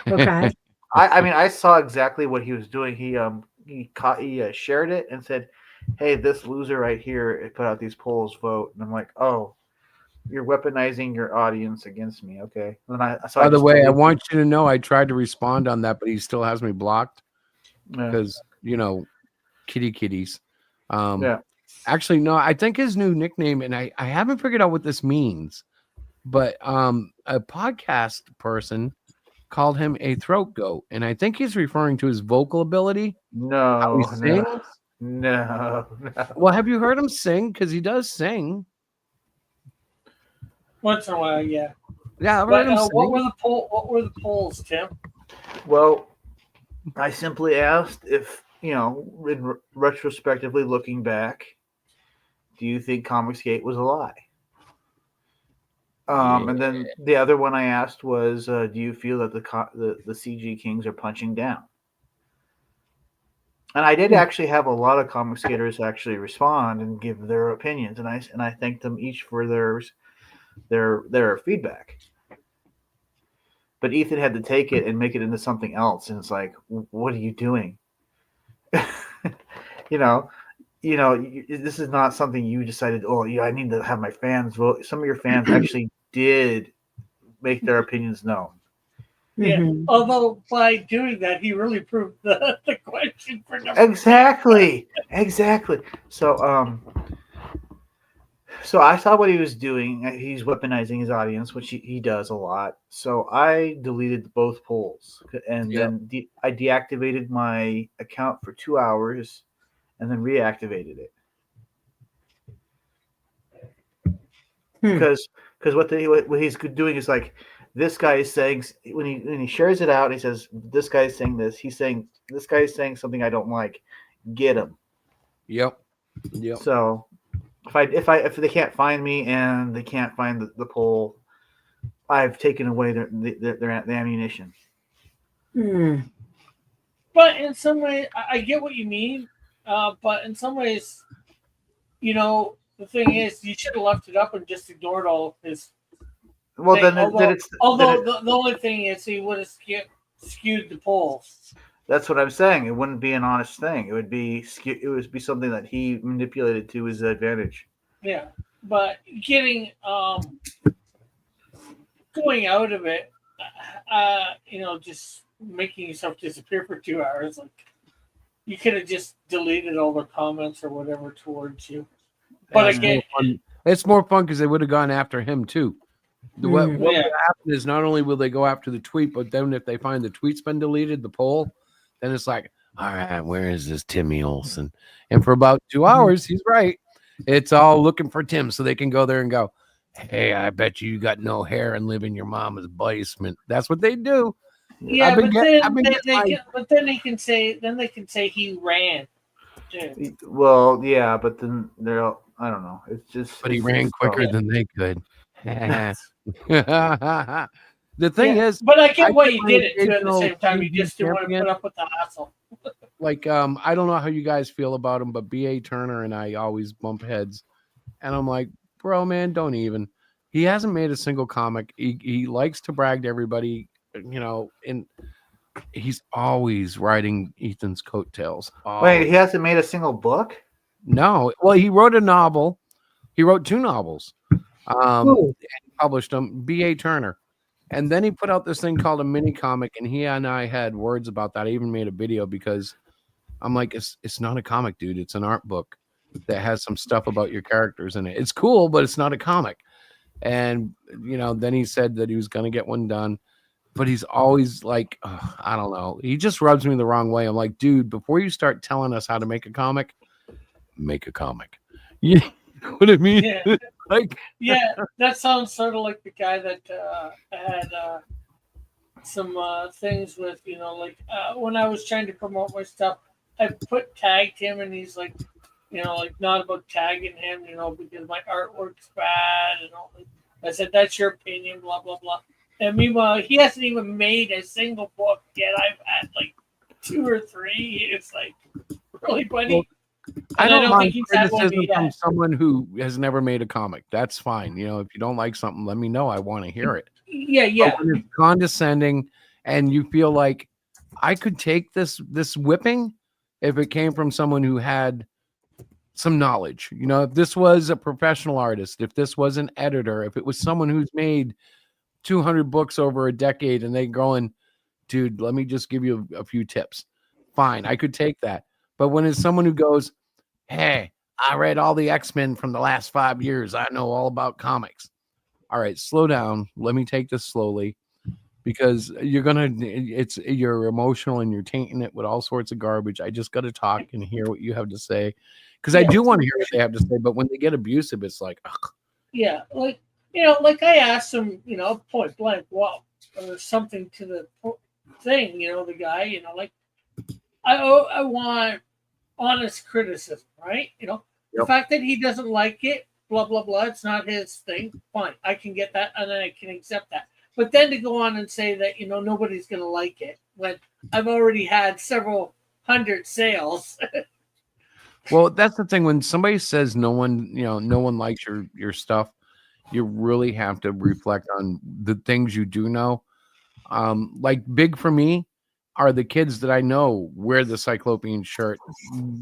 Okay. I mean, I saw exactly what he was doing. He shared it and said, "Hey, this loser right here put out these polls. Vote." And I'm like, "Oh, you're weaponizing your audience against me." Okay. And then By the way, I want you to know I tried to respond on that, but he still has me blocked because kitties. Yeah. Actually, no, I think his new nickname, and I haven't figured out what this means, but a podcast person called him a throat goat, and I think he's referring to his vocal ability. How he sings. No. Well, have you heard him sing? Because he does sing. Once in a while, yeah. Yeah, But what were the polls, Tim? Well, I simply asked if, retrospectively looking back, do you think Comicsgate was a lie? And then the other one I asked was, do you feel that the CG Kings are punching down? And I did actually have a lot of comic skaters actually respond and give their opinions, and I thanked them each for their feedback. But Ethan had to take it and make it into something else, and it's like, what are you doing? This is not something you decided. Oh, yeah, I need to have my fans vote. Some of your fans actually did make their opinions known. Yeah. Mhm. Although by doing that, he really proved the question for number Exactly. So I saw what he was doing. He's weaponizing his audience, which he does a lot. So I deleted both polls, and then I deactivated my account for 2 hours, and then reactivated it. Because what he's doing is like, this guy is saying, when he shares it out, he says, this guy is saying this. He's saying, this guy is saying something I don't like. Get him. Yep. So if they can't find me and they can't find the poll, I've taken away the ammunition. But in some ways, I get what you mean. But in some ways, the thing is, you should have left it up and just ignored all his. Well, thing. the only thing is, he would have skewed the polls. That's what I'm saying. It wouldn't be an honest thing. It would be something that he manipulated to his advantage. Yeah, but getting going out of it, just making yourself disappear for 2 hours, like you could have just deleted all the comments or whatever towards you. But again, it's more fun because they would have gone after him too. What will happen is not only will they go after the tweet, but then if they find the tweet's been deleted, the poll, then it's like, all right, where is this Timmy Olsen? And for about 2 hours, he's right. It's all looking for Tim, so they can go there and go, hey, I bet you got no hair and live in your mama's basement. That's what they do. Yeah, but then they can say he ran. Too. Well, yeah, but then I don't know. It's just. But he ran quicker than they could. The thing is, but I get why you did it too. At the same time, you just didn't want to put up with the hassle. Like, I don't know how you guys feel about him, but B.A. Turner and I always bump heads, and I'm like, bro, man, don't even. He hasn't made a single comic. He likes to brag to everybody, and he's always riding Ethan's coattails. Wait, he hasn't made a single book? No. Well, he wrote a novel. He wrote 2 novels. And published them. B.A. Turner. And then he put out this thing called a mini comic, and he and I had words about that. I even made a video because I'm like, it's not a comic, dude. It's an art book that has some stuff about your characters in it. It's cool, but it's not a comic. And, then he said that he was going to get one done, but he's always like, I don't know. He just rubs me the wrong way. I'm like, dude, before you start telling us how to make a comic, make a comic. You know what I mean? Yeah. Like, yeah, that sounds sort of like the guy that had some things with, when I was trying to promote my stuff, I tagged him, and he's like, not about tagging him, because my artwork's bad, and all. I said, that's your opinion, blah blah blah. And meanwhile, he hasn't even made a single book yet. I've had like 2 or 3. It's like, really, buddy. Well, I don't mind think he's had one criticism made from yet. someone who has never made a comic. That's fine. If you don't like something, let me know. I want to hear it. Yeah. But when it's condescending, and you feel like I could take this whipping if it came from someone who had some knowledge. If this was a professional artist, if this was an editor, if it was someone who's made 200 books over a decade, and they going, dude, let me just give you a few tips. Fine, I could take that. But when it's someone who goes, hey, I read all the X-Men from the last 5 years. I know all about comics. All right, slow down. Let me take this slowly, because you're emotional and you're tainting it with all sorts of garbage. I just got to talk and hear what you have to say, because I do want to hear what they have to say. But when they get abusive, it's like, ugh. Yeah, like like I asked him, point blank, well, something to the thing, the guy, like I want honest criticism, right? The Yep. fact that he doesn't like it, blah blah blah, it's not his thing. Fine, I can get that, and then I can accept that. But then to go on and say that nobody's going to like it when I've already had several hundred sales. Well, that's the thing. When somebody says no one likes your stuff, you really have to reflect on the things you do know. Like big for me are the kids that I know wear the Cyclopian shirt,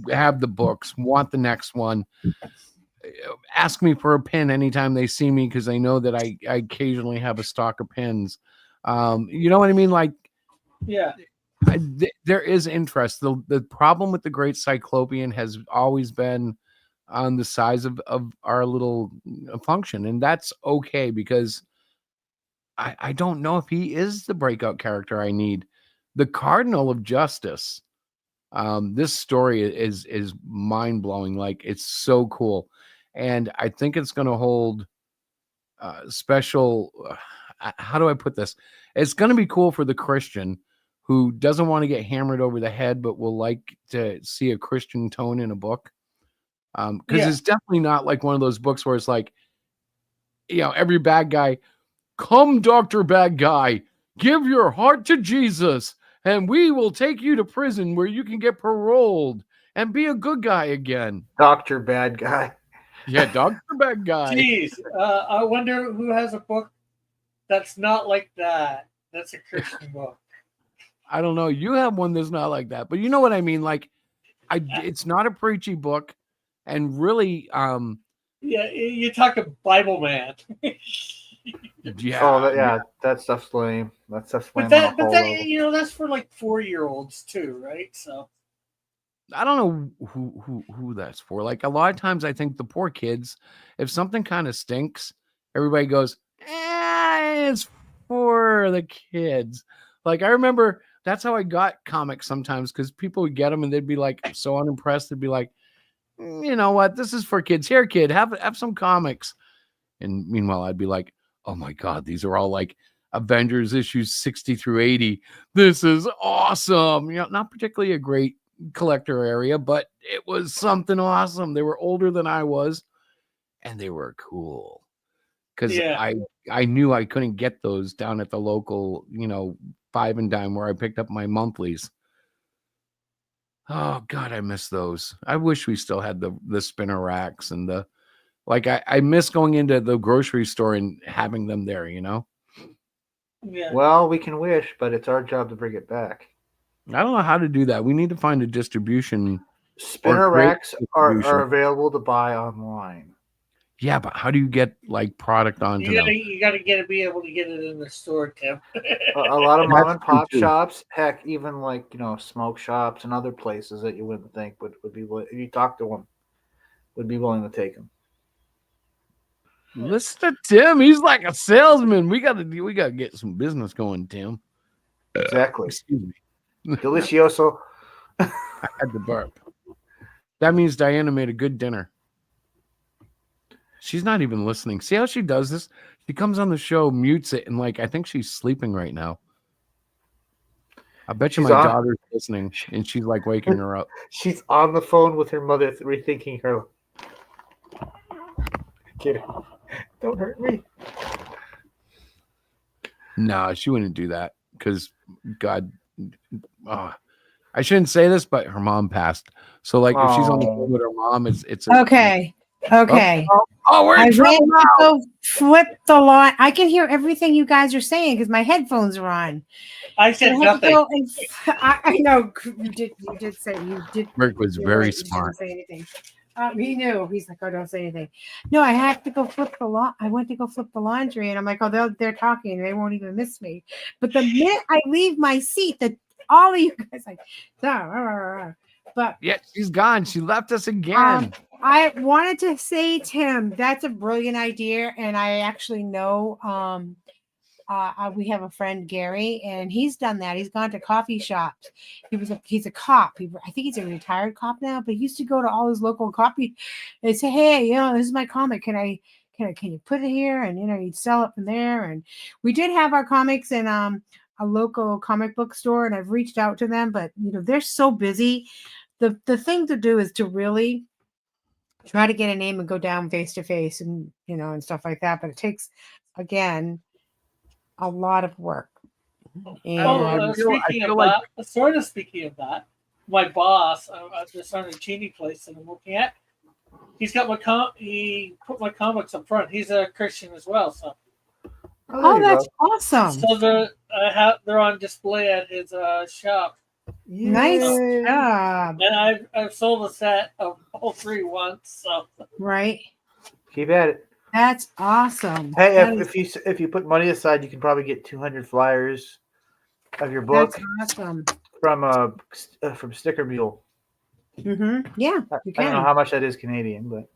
have the books, want the next one, ask me for a pin anytime they see me because they know that I occasionally have a stock of pins. You know what I mean? Like, Yeah. There is interest. The problem with the Great Cyclopian has always been on the size of our little function, and that's okay because I don't know if he is the breakout character I need. The Cardinal of Justice. This story is mind blowing. Like, it's so cool, and I think it's going to hold special. How do I put this? It's going to be cool for the Christian who doesn't want to get hammered over the head, but will like to see a Christian tone in a book. Because it's definitely not like one of those books where it's like, every bad guy, come, Dr. Bad Guy, give your heart to Jesus, and we will take you to prison where you can get paroled and be a good guy again. Dr. Bad Guy. Yeah, Dr. Bad Guy. Jeez, I wonder who has a book that's not like that. That's a Christian book. I don't know. You have one that's not like that, but you know what I mean? Like, it's not a preachy book, and really, yeah, you talk a Bible man. Yeah. Oh, that stuff's lame. That stuff's lame. But that's for like 4-year-olds too, right? So I don't know who that's for. Like, a lot of times I think the poor kids, if something kind of stinks, everybody goes, it's for the kids. Like, I remember that's how I got comics sometimes, because people would get them and they'd be like so unimpressed. They'd be like, you know what? This is for kids. Here, kid, have some comics. And meanwhile, I'd be like, oh my God, these are all like Avengers issues 60 through 80. This is awesome. Not particularly a great collector area, but it was something awesome. They were older than I was, and they were cool. Because I knew I couldn't get those down at the local, 5 and dime where I picked up my monthlies. Oh God, I miss those. I wish we still had the spinner racks and I miss going into the grocery store and having them there, Yeah. Well, we can wish, but it's our job to bring it back. I don't know how to do that. We need to find a distribution. Spinner racks are available to buy online. Yeah, but how do you get like product onto them? You gotta be able to get it in the store, Tim. A lot of mom and pop shops, heck, even like smoke shops and other places that you wouldn't think would be, if you talk to them, would be willing to take them. Listen to Tim. He's like a salesman. We gotta get some business going, Tim. Exactly. Excuse me. Delicioso. I had to burp. That means Diana made a good dinner. She's not even listening. See how she does this? She comes on the show, mutes it, and I think she's sleeping right now. I bet you my daughter's listening, and she's like waking her up. She's on the phone with her mother, rethinking her. Kid, don't hurt me. No, she wouldn't do that because God. I shouldn't say this, but her mom passed. So if she's on the phone with her mom, it's okay. Okay. We're in trouble now. Go flip the line. I can hear everything you guys are saying because my headphones are on. I said nothing. I know you did say you did. Rick was very smart. Didn't say anything. He knew. He's like, oh, don't say anything. No, I have to go flip the I went to go flip the laundry, and I'm like, oh, they're talking. They won't even miss me. But the minute I leave my seat, that all of you guys but yeah, she's gone. She left us again. I wanted to say, Tim, that's a brilliant idea, and I actually know we have a friend, Gary, and he's done that. He's gone to coffee shops. He's a cop. I think he's a retired cop now, but he used to go to all his local coffee and say, hey, this is my comic. Can I can you put it here? And you'd sell it from there. And we did have our comics in a local comic book store, and I've reached out to them, but they're so busy. The thing to do is to really try to get a name and go down face to face, and and stuff like that. But it takes, again, a lot of work. And Speaking of that, my boss, this on a Genie place that I'm looking at, he's got he put my comics up front. He's a Christian as well, so. Oh, that's awesome! So they're on display at his shop. Nice job. And I've sold a set of all three once. So right. Keep at it. That's awesome. Hey, if you put money aside, you can probably get 200 flyers of your book. That's awesome. From Sticker Mule. Mm-hmm. Yeah, you can. I don't know how much that is Canadian, but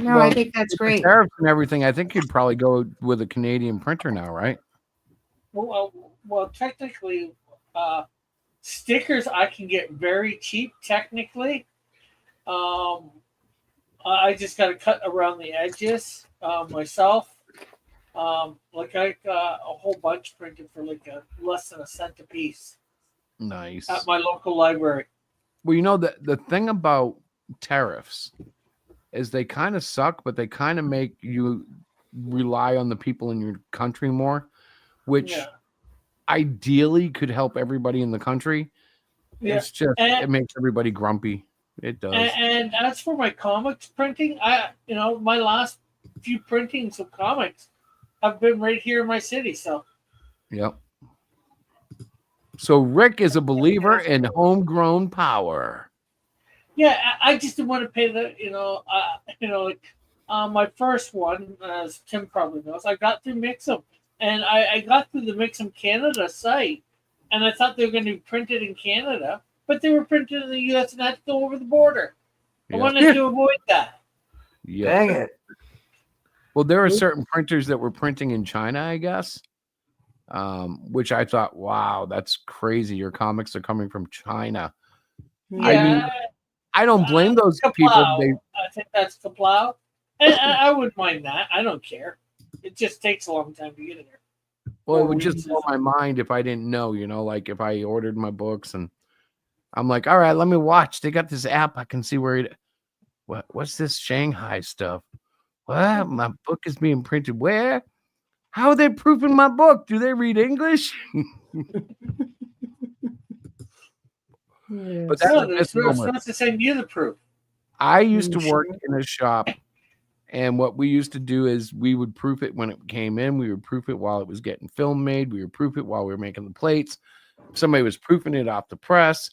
no, I think that's great. Tariffs and everything. I think you'd probably go with a Canadian printer now, right? Well, technically, stickers I can get very cheap. Technically, I just got to cut around the edges myself. Like I got a whole bunch printed for less than a cent a piece. Nice. At my local library. Well, the thing about tariffs is they kind of suck, but they kind of make you rely on the people in your country more, which ideally could help everybody in the country. Yeah. It's just it makes everybody grumpy. It does. And as for my comics printing, my last few printings of comics have been right here in my city. So. Yep. So Rick is a believer in homegrown power. Yeah, I just didn't want to pay my first one, as Tim probably knows, I got through Mix'em, and I got through the Mix'em Canada site, and I thought they were going to be printed in Canada, but they were printed in the U.S. and I had to go over the border. I wanted to avoid that. Yeah. Dang it. Well, there are certain printers that were printing in China, I guess, which I thought, wow, that's crazy. Your comics are coming from China. Yeah. I mean, I don't blame those people. I think that's Kaplow. And I wouldn't mind that. I don't care. It just takes a long time to get here. Well, it would just blow my mind if I didn't know, like if I ordered my books and I'm like, all right, let me watch. They got this app. I can see what's this Shanghai stuff? What? My book is being printed where? How are they proofing my book? Do they read English? But that's supposed to send you the proof. I used to work in a shop, and what we used to do is we would proof it when it came in. We would proof it while it was getting film made. We would proof it while we were making the plates. Somebody was proofing it off the press.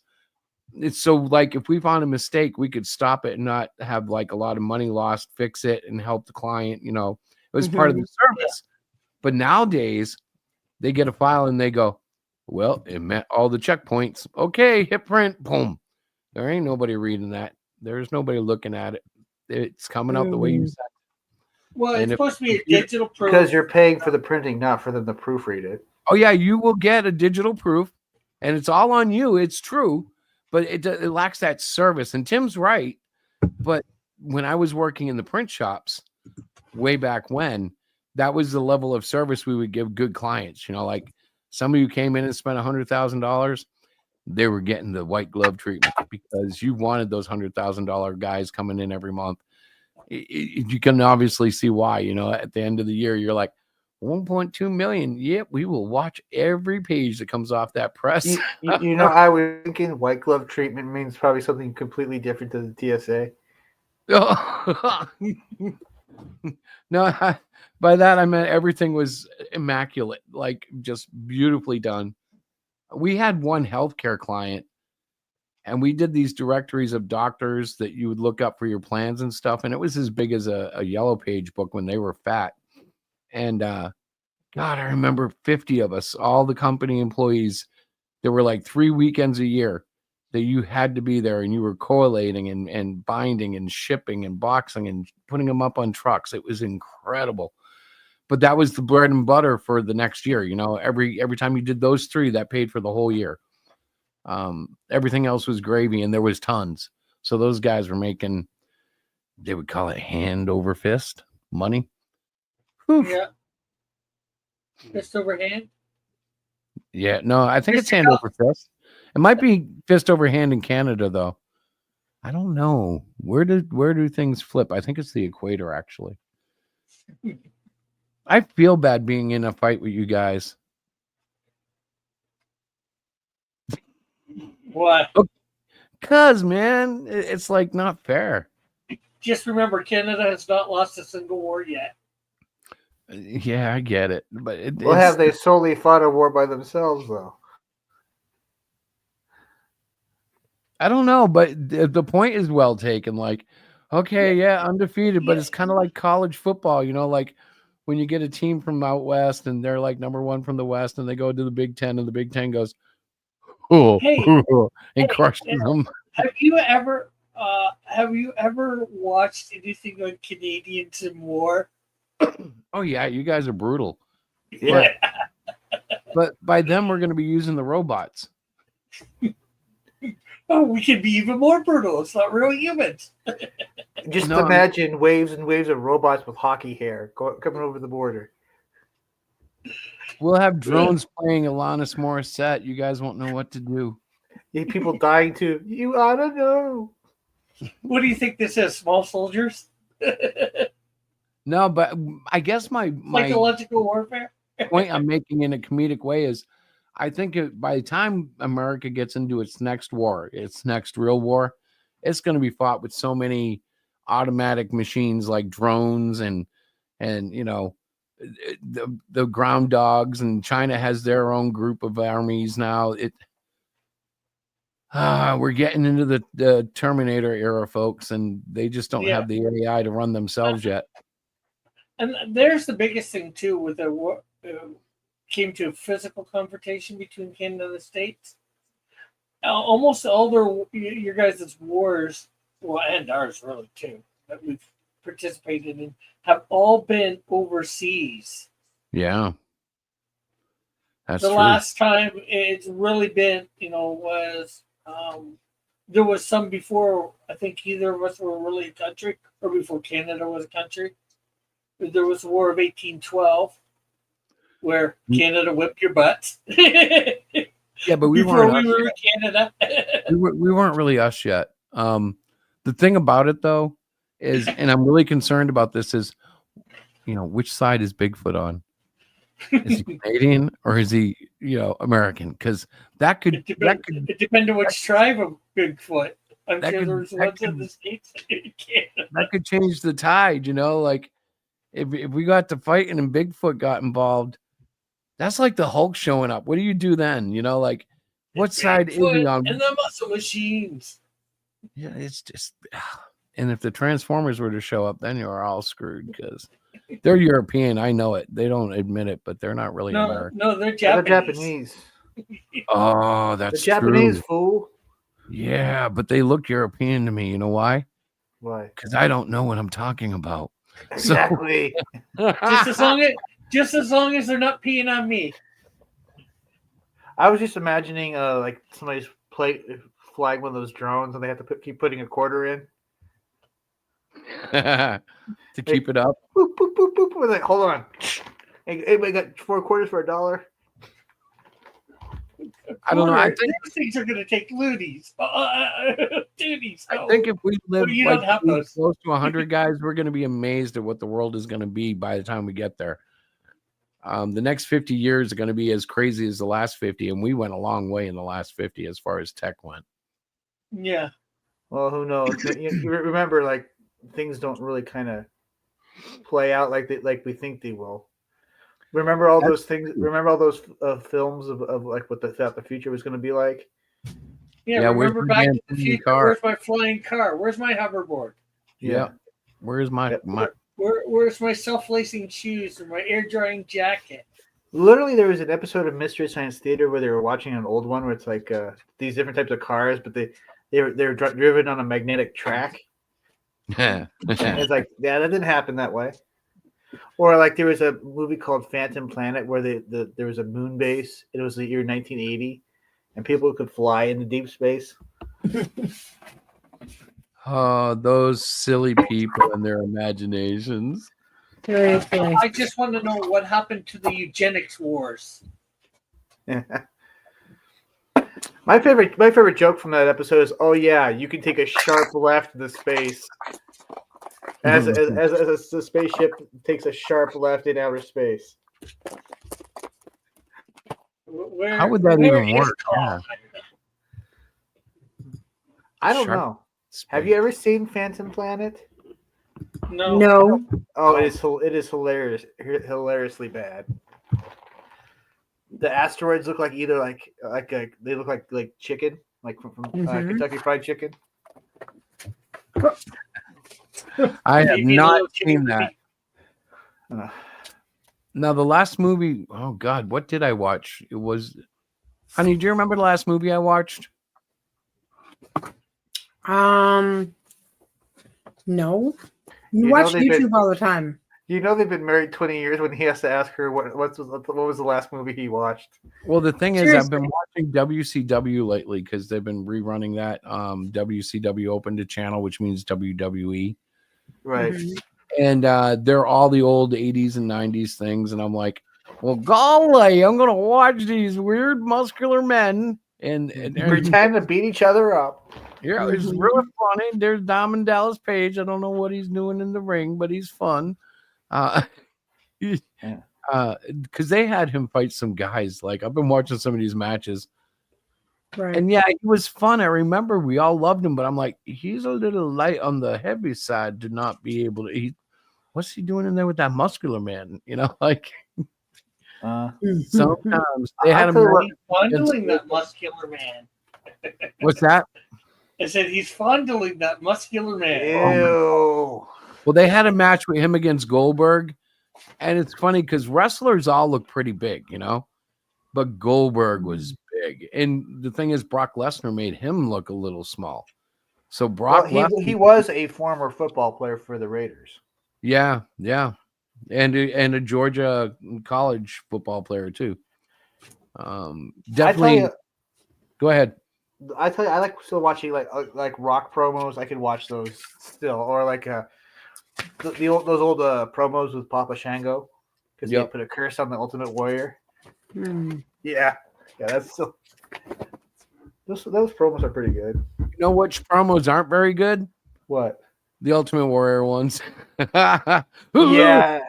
It's so like if we found a mistake, we could stop it and not have like a lot of money lost, fix it, and help the client. It was part of the service. But nowadays, they get a file and they go, well, it met all the checkpoints. Okay, hit print. Boom. There ain't nobody reading that. There's nobody looking at it. It's coming out the way you said. Well, it's supposed to be a digital proof. Because you're paying for the printing, not for them to proofread it. Oh, yeah, you will get a digital proof, and it's all on you. It's true, but it lacks that service. And Tim's right. But when I was working in the print shops way back when, that was the level of service we would give good clients. Like somebody who came in and spent $100,000, they were getting the white glove treatment because you wanted those $100,000 guys coming in every month. You can obviously see why. At the end of the year, you're like, 1.2 million. Yep, we will watch every page that comes off that press. I was thinking white glove treatment means probably something completely different to the TSA. No, by that I meant everything was immaculate, like just beautifully done. We had one healthcare client, and we did these directories of doctors that you would look up for your plans and stuff, and it was as big as a yellow page book when they were fat. And God, I remember 50 of us, all the company employees. There were like 3 weekends a year that you had to be there, and you were collating and binding and shipping and boxing and putting them up on trucks. It was incredible. But that was the bread and butter for the next year. Every time you did those 3, that paid for the whole year. Everything else was gravy, and there was tons. So those guys were making they would call it hand over fist money. Whew. Yeah. Fist over hand. Yeah, no, I think it's Mr. hand Cal- over fist. It might be fist over hand in Canada, though. I don't know. Where do things flip? I think it's the equator, actually. I feel bad being in a fight with you guys. What? Cause man, it's like not fair. Just remember, Canada has not lost a single war yet. Yeah, I get it, but Well, have they solely fought a war by themselves, though? I don't know, but the point is well taken. Like, okay, yeah, undefeated, but it's kind of like college football, like when you get a team from out west and they're like number one from the west, and they go to the Big Ten, and the Big Ten goes, oh, Hey, and crushes them. Have you ever watched anything on Canadians in war? Oh yeah, you guys are brutal. Yeah. But by them, we're going to be using the robots. Oh, we can be even more brutal. It's not real humans. Just imagine waves and waves of robots with hockey hair coming over the border. We'll have drones playing Alanis Morissette. You guys won't know what to do. People dying too. You ought to know. What do you think this is? Small soldiers? No, but I guess my psychological warfare point I'm making in a comedic way is I think by the time America gets into its next war, its next real war, it's going to be fought with so many automatic machines like drones and the ground dogs, and China has their own group of armies now. We're getting into the Terminator era, folks, and they just don't have the AI to run themselves yet. And there's the biggest thing too with the war. Came to a physical confrontation between Canada and the States. Almost all your guys' wars, well, and ours really too, that we've participated in, have all been overseas. Yeah, that's the true. last time it's really been, was there was some before. I think either of us were really a country, or before Canada was a country. There was the War of 1812. Where Canada whipped your butts. Yeah, but we were in Canada. we weren't really us yet. The thing about it though is, and I'm really concerned about this, is which side is Bigfoot on? Is he Canadian or is he American? Because that could depend on which tribe of Bigfoot. I'm sure there's ones in the States. That could change the tide. Like if we got to fighting and Bigfoot got involved. That's like the Hulk showing up. What do you do then? Like, what side is he on? And the muscle machines. Yeah, it's just. And if the Transformers were to show up, then you're all screwed because they're European. I know it. They don't admit it, but they're not really American. No, they're Japanese. Oh, that's the Japanese true. Fool. Yeah, but they look European to me. You know why? Why? Because I don't know what I'm talking about. Exactly. Just as long as they're not peeing on me. I was just imagining like somebody's flying one of those drones and they have to keep putting a quarter in to keep it up. Boop, boop, boop, boop. We're like, hold on. Anybody got 4 quarters for $1? I don't know. I think these things are going to take loonies. Duties. I think if we live close to 100 guys, we're going to be amazed at what the world is going to be by the time we get there. The next 50 years are going to be as crazy as the last 50, and we went a long way in the last 50 as far as tech went. Yeah. Well, who knows? You remember, like, things don't really kind of play out like we think they will. Remember all those things? Remember all those films of like what the future was going to be like? Yeah, remember Back to the Future? Where's my flying car? Where's my hoverboard? Yeah. Where's my Where's my self-lacing shoes and my air-drying jacket? Literally, there was an episode of Mystery Science Theater where they were watching an old one where it's like these different types of cars, but they're driven on a magnetic track. It's like, yeah, that didn't happen that way. Or like there was a movie called Phantom Planet where there was a moon base. It was the year 1980, and people could fly into deep space. Oh, those silly people and their imaginations. Seriously. I just want to know what happened to the eugenics wars. My favorite joke from that episode is, "Oh yeah, you can take a sharp left into space." As the spaceship takes a sharp left in outer space. How would that even work? Yeah. I don't Sharp know. Have you ever seen Phantom Planet? No. No. Oh, it is hilariously bad. The asteroids look like either they look like chicken, like from Kentucky Fried Chicken. I have Maybe a not little seen chicken that. Now, the last movie, oh God, what did I watch? It was, honey, do you remember the last movie I watched? No. You You know watch they've YouTube been- all the time. You know they've been married 20 years when he has to ask her what was the last movie he watched. Well, the thing is, I've Seriously. been watching WCW lately because they've been rerunning that. WCW opened a channel, which means WWE. Right. Mhm. And they're all the old 80s and 90s things. And I'm like, well, golly, I'm going to watch these weird muscular men. And Pretend to beat each other up. yeah, it's really funny. There's Diamond Dallas Page. I don't know what he's doing in the ring, but he's fun. Because they had him fight some guys. Like, I've been watching some of these matches. Right. And yeah, he was fun. I remember we all loved him, but I'm like, he's a little light on the heavy side to not be able to. What's he doing in there with that muscular man? You know, like sometimes they had him. He's fondling that muscular man. What's that? I said he's fondling that muscular man. Ew. Well, they had a match with him against Goldberg, and it's funny because wrestlers all look pretty big, you know, but Goldberg was big. And the thing is, Brock Lesnar made him look a little small. So Brock, he was a former football player for the Raiders. yeah, and a Georgia college football player too. Definitely. Go ahead. I tell you, I like still watching like rock promos. I can watch those still, or like those old promos with Papa Shango because he put a curse on the Ultimate Warrior. Yeah, that's still those promos are pretty good. You know which promos aren't very good? What? The Ultimate Warrior ones. Yeah. Yeah.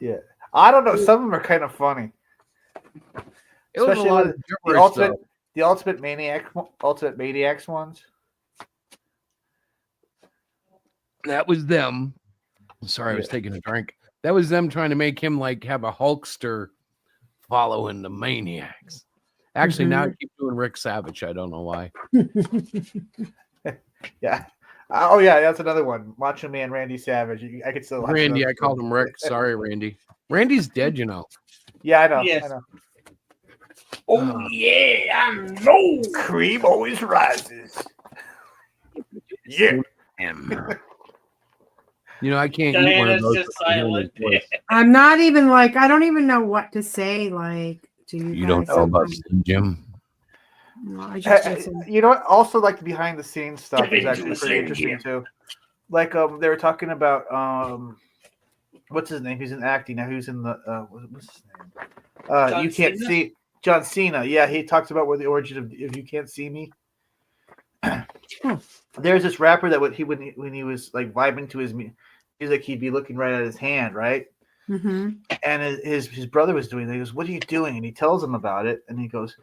Yeah. I don't know. Some of them are kind of funny. It was Especially a lot with of gibberish, the Ultimate Maniacs ones. That was them. Sorry, I was taking a drink. That was them trying to make him like have a Hulkster following the Maniacs. Actually, now I keep doing Rick Savage. I don't know why. Yeah. Oh yeah, that's another one. Macho Man Randy Savage. I could still watch Randy. those. I called him Rick. Sorry, Randy. Randy's dead, you know. Yeah, I know. Yes. I know. Oh yeah, I know. Cream always rises. Yeah. You know, I can't eat one of Diana's those. just silent. I'm not even like, I don't even know what to say. Like, to you, You don't guys. know about Slim Jim. No, I just listen. You know what? Also, like the behind the scenes stuff Step is into actually the pretty same interesting game. too. Like they were talking about what's his name? He's in acting now. Who's in the what's his name? John You Can't Cena? See John Cena. Yeah, he talks about where the origin of If You Can't See Me. There's this rapper that when he was like vibing to his music, he'd be looking right at his hand, right? And his brother was doing it. He goes, "What are you doing?" And he tells him about it, and he goes,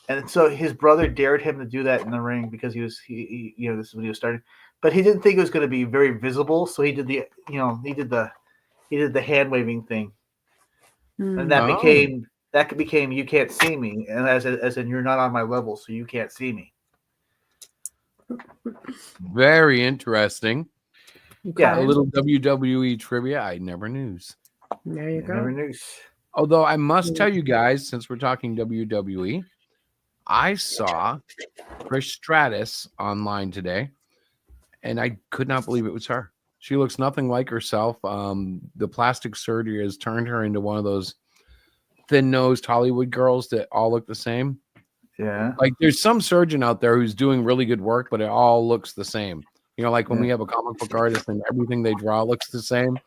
and so his brother dared him to do that in the ring because he you know, this is when he was starting, but he didn't think it was going to be very visible, so he did the hand waving thing, and that became You Can't See Me, and as in you're not on my level, so you can't see me. Very interesting. Yeah, A little WWE trivia I never knew. There you never go. knew. Although I must tell you guys, since we're talking WWE, I saw Trish Stratus online today, and I could not believe it was her. She looks nothing like herself. The plastic surgery has turned her into one of those thin-nosed Hollywood girls that all look the same. Yeah. Like there's some surgeon out there who's doing really good work, but it all looks the same. You know, like when we have a comic book artist and everything they draw looks the same.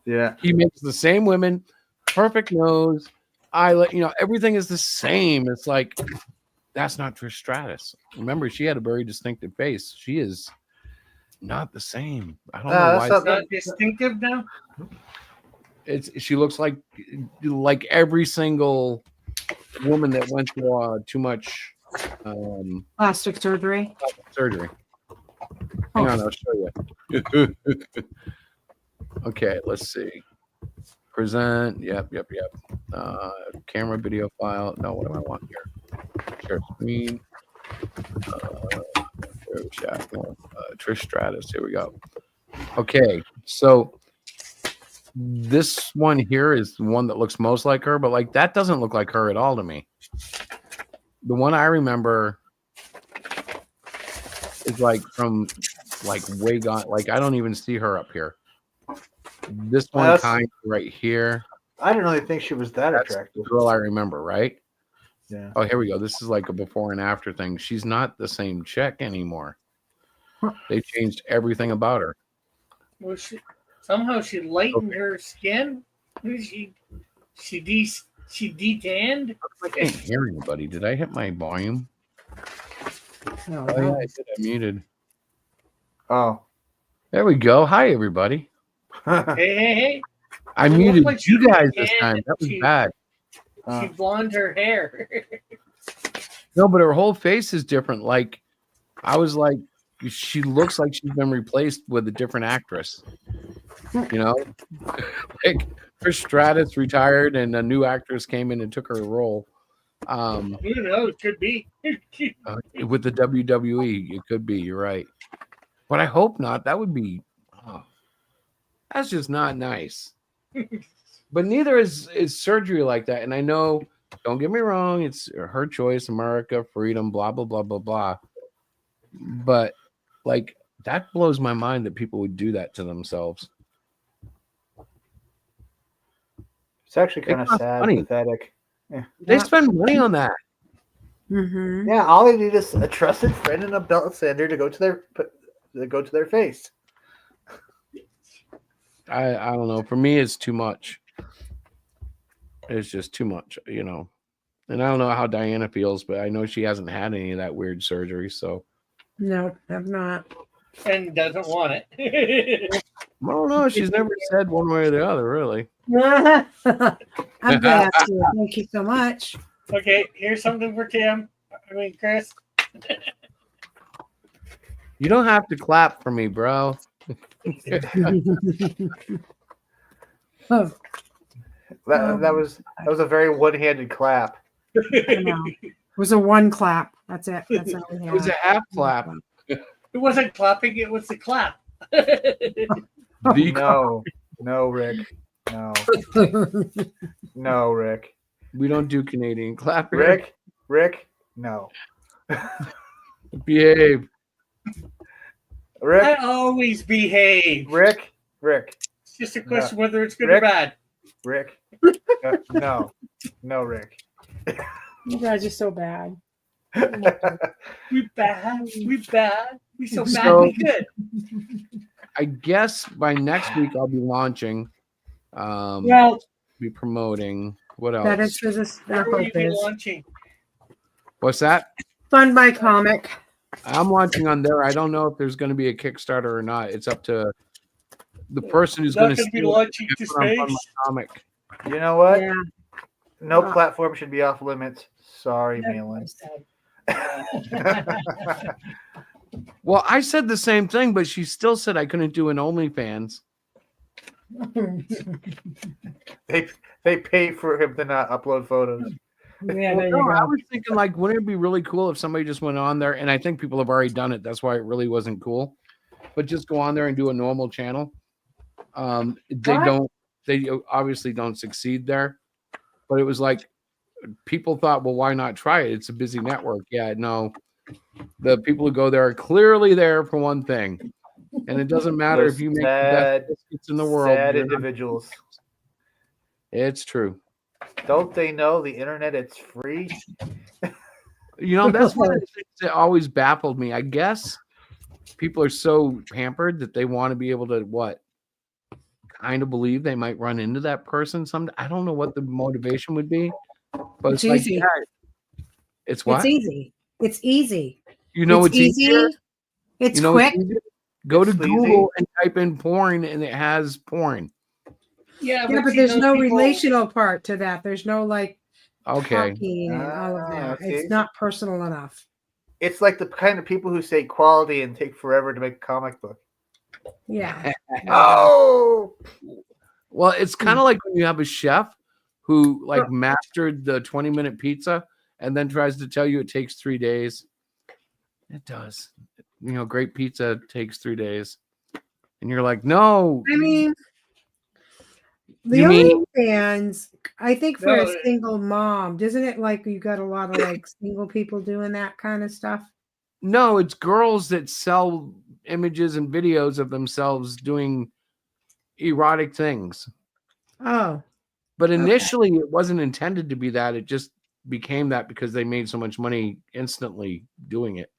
Yeah. He makes the same women, perfect nose, eyelid, everything is the same. It's like that's not Trish Stratus. Remember, she had a very distinctive face. She is not the same. I don't know why. It's not distinctive now. She looks like every single woman that went through too much Plastic surgery. surgery. Hang on, I'll show you. Okay, let's see. Present. Yep. Camera video file. No, what do I want here? Share screen. Chat. Trish Stratus. Here we go. Okay, so this one here is the one that looks most like her, but like that doesn't look like her at all to me. The one I remember is like from like way gone. Like I don't even see her up here. This one kind of right here. I didn't really think she was that attractive. The girl I remember, right? Yeah. Oh, here we go. This is like a before and after thing. She's not the same chick anymore. They changed everything about her. Well, somehow she lightened her skin. She detanned. I can't hear anybody. Did I hit my volume? No, Oh, yeah, I did. I muted. Oh. There we go. Hi, everybody. Hey. I It muted looked like you she guys was this tan time. and That was she- bad. She blonde her hair. No, but her whole face is different. Like, I was like, she looks like she's been replaced with a different actress. You know, like Trish Stratus retired and a new actress came in and took her role. Who knows? It could be. With the WWE, it could be. You're right, but I hope not. That would be. That's just not nice. But neither is surgery like that. And I know, don't get me wrong, it's her choice, America, freedom, blah, blah, blah, blah, blah. But like that blows my mind that people would do that to themselves. It's actually kind of costs sad, money. pathetic. Yeah. They spend money on that. Mm-hmm. Yeah, all they need is a trusted friend and a belt sander to go to their face. I don't know. For me, it's too much. It's just too much, you know. And I don't know how Diana feels, but I know she hasn't had any of that weird surgery. So No, I've not. And doesn't want it. I don't know. She's never said one way or the other, really. I'm glad to. Thank you so much. Okay, here's something for Chris. You don't have to clap for me, bro. Oh, That was a very one-handed clap. I know. It was a one clap. That's it. That's all we It was a had. half clap. It wasn't clapping, it was the clap. No, Rick. No, Rick. We don't do Canadian clap here. Rick, no. Behave. Rick, I always behave. Rick. It's just a question whether it's good or bad. Rick. No, Rick. You guys are so bad. We bad. We so bad, So- we good. I guess by next week I'll be launching. Well, Be promoting. What else? that is for this. Where That will hope you be is. launching? What's that? Fund my comic. I'm launching on there. I don't know if there's going to be a Kickstarter or not. It's up to the person who's Not going to gonna be launching to space. comic. You know what? Yeah. No platform should be off limits. Sorry, Malin. Well, I said the same thing, but she still said I couldn't do an OnlyFans. They pay for him to not upload photos. Yeah, Well, there you no, I go. was thinking, like, wouldn't it be really cool if somebody just went on there? And I think people have already done it. That's why it really wasn't cool. But just go on there and do a normal channel. They obviously don't succeed there. But it was like people thought, well, why not try it? It's a busy network. Yeah, no. The people who go there are clearly there for one thing. And it doesn't matter Those if you make the sad- best biscuits in the world. Sad you're not- individuals. It's true. Don't they know the internet? It's free. That's one of the things that always baffled me. I guess people are so pampered that they want to be able to kind of believe they might run into that person someday. I don't know what the motivation would be, but It's it's like, easy. yeah, it's what? It's easy. It's easy. It's easier. It's quick. It's easier? Go It's to sleazy. Google and type in porn, and it has porn. Yeah, Yeah, but see, there's those no people- relational part to that. There's no like Okay. talking and all of that. see? It's not personal enough. It's like the kind of people who say quality and take forever to make a comic book. Yeah. Oh, Well, it's kind of like when you have a chef who mastered the 20-minute pizza and then tries to tell you it takes 3 days. It does. Great pizza takes 3 days. And you're like, no. I mean, the You mean- OnlyFans, I think for No, a single mom, doesn't it like you got a lot of like single people doing that kind of stuff? No, it's girls that sell images and videos of themselves doing erotic things. Oh, But initially, it wasn't intended to be that. It just became that because they made so much money instantly doing it.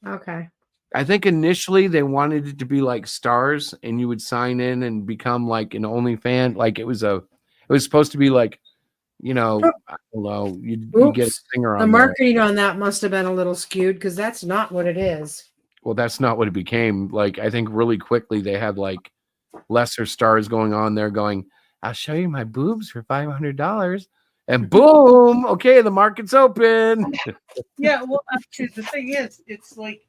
okay. I think initially they wanted it to be like Stars, and you would sign in and become like an OnlyFan. Like it was supposed to be like, I don't know, you get a Oops. singer on The there. marketing on that must have been a little skewed because that's not what it is. Well, that's not what it became. Like I think really quickly they had like lesser stars going on there going, I'll show you my boobs for $500. And boom, okay, the market's open. Yeah, well, actually, the thing is, it's like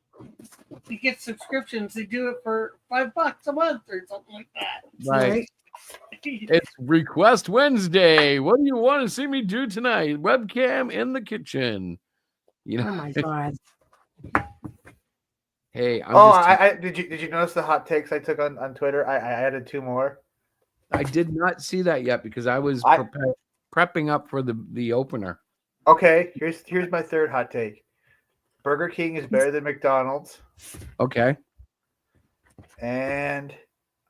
you get subscriptions. They do it for $5 a month or something like that. Right. It's Request Wednesday. What do you want to see me do tonight? Webcam in the kitchen. Oh my god. Hey, did you notice the hot takes I took on Twitter? I added 2 more. I did not see that yet because I was prepping up for the opener. Okay, here's my third hot take. Burger King is better than McDonald's. Okay. And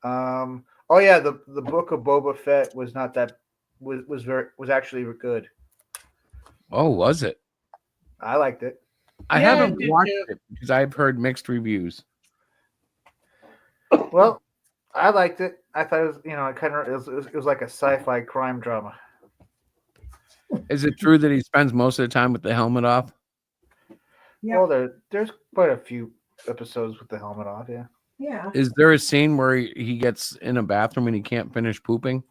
the book of Boba Fett was not that was actually good. Oh, was it? I liked it. I Yeah, haven't I did watched too. it because I've heard mixed reviews. Well, I liked it. I thought it was like a sci-fi crime drama. Is it true that he spends most of the time with the helmet off? Yeah. Well, there's quite a few episodes with the helmet off. Yeah. Yeah. Is there a scene where he gets in a bathroom and he can't finish pooping?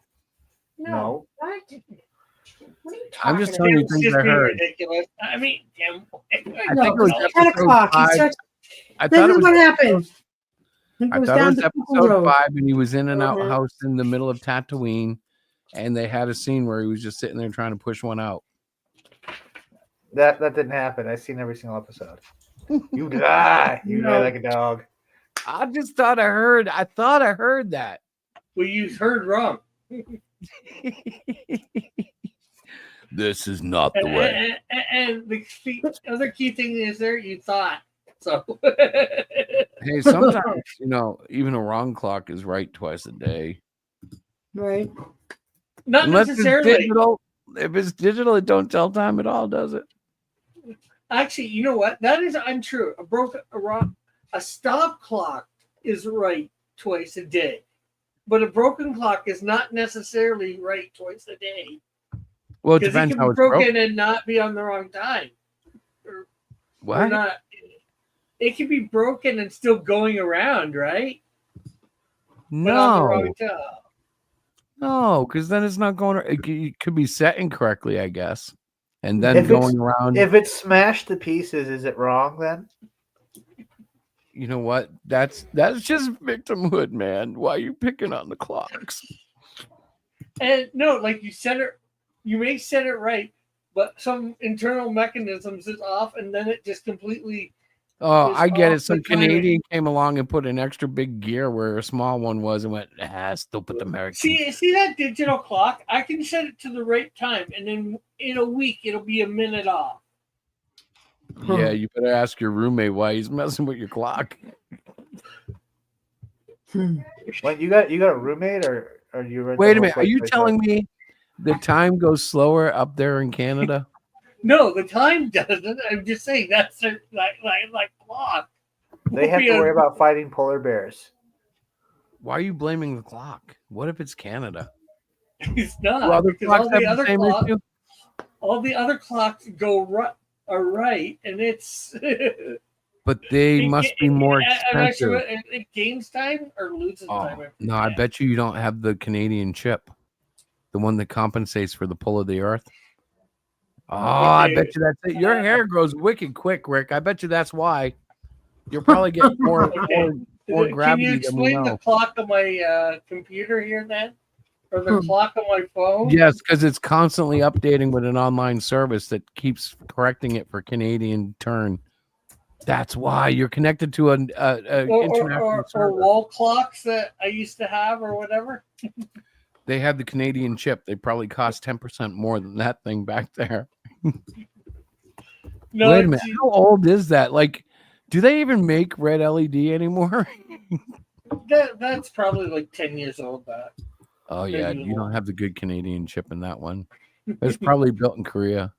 No. What are you I'm just talking telling you It's things just I being heard. ridiculous. I mean, damn. I think No, it was it's 10 episode o'clock. He 5. starts. I This thought it is was what happened. He I goes thought it down was the Purple episode Road. 5, and he was in an Uh-huh. outhouse in the middle of Tatooine, and they had a scene where he was just sitting there trying to push one out. That didn't happen. I've seen every single episode. You die. You die like a dog. I just thought I heard that. Well, you heard wrong. This is not the way. And the other key thing is you thought. So Hey, sometimes, even a wrong clock is right twice a day. Right. not Unless necessarily. it's digital. If it's digital, it don't tell time at all, does it? Actually, you know what? That is untrue. A stop clock is right twice a day, but a broken clock is not necessarily right twice a day. Well, it Because it depends can how be it's broken broken. and not be on the wrong time. Or What? not. It can be broken and still going around, right? But on the wrong No, time. no, because then it's not going. It could be set incorrectly, I guess, and then If it's- going around. If it's smashed to pieces, is it wrong then? You know what? That's just victimhood, man. Why are you picking on the clocks? And no, like you may set it right, but some internal mechanisms is off, and then it just completely. Oh, It's I get it. off Some the timing. Canadian came along and put an extra big gear where a small one was, and went, stupid American. See that digital clock? I can set it to the right time, and then in a week it'll be a minute off. Yeah, you better ask your roommate why he's messing with your clock. When you got a roommate or you? Wait a minute. Are you telling me the time goes slower up there in Canada? No, the time doesn't. I'm just saying that's a, like clock. They have to worry about fighting polar bears. Why are you blaming the clock? What if it's Canada? It's not. Do other Because clocks all have the the other same clocks, issue? all the other clocks go right, and it's. But they must be more I'm not sure expensive. it gains time or loses time. No, I bet you don't have the Canadian chip, the one that compensates for the pull of the earth. Oh, I bet you that's it. Your hair grows wicked quick, Rick. I bet you that's why. You'll probably get more Can gravity you than we explain know. the clock on my computer here, then, or the clock on my phone? Yes, because it's constantly updating with an online service that keeps correcting it for Canadian turn. That's why you're connected to an international server. Or wall clocks that I used to have, or whatever. They have the Canadian chip. They probably cost 10% more than that thing back there. No, wait a minute. How old is that? Like, do they even make red LED anymore? That's probably like 10 years old. That. Oh yeah, you don't have the good Canadian chip in that one. It's probably built in Korea.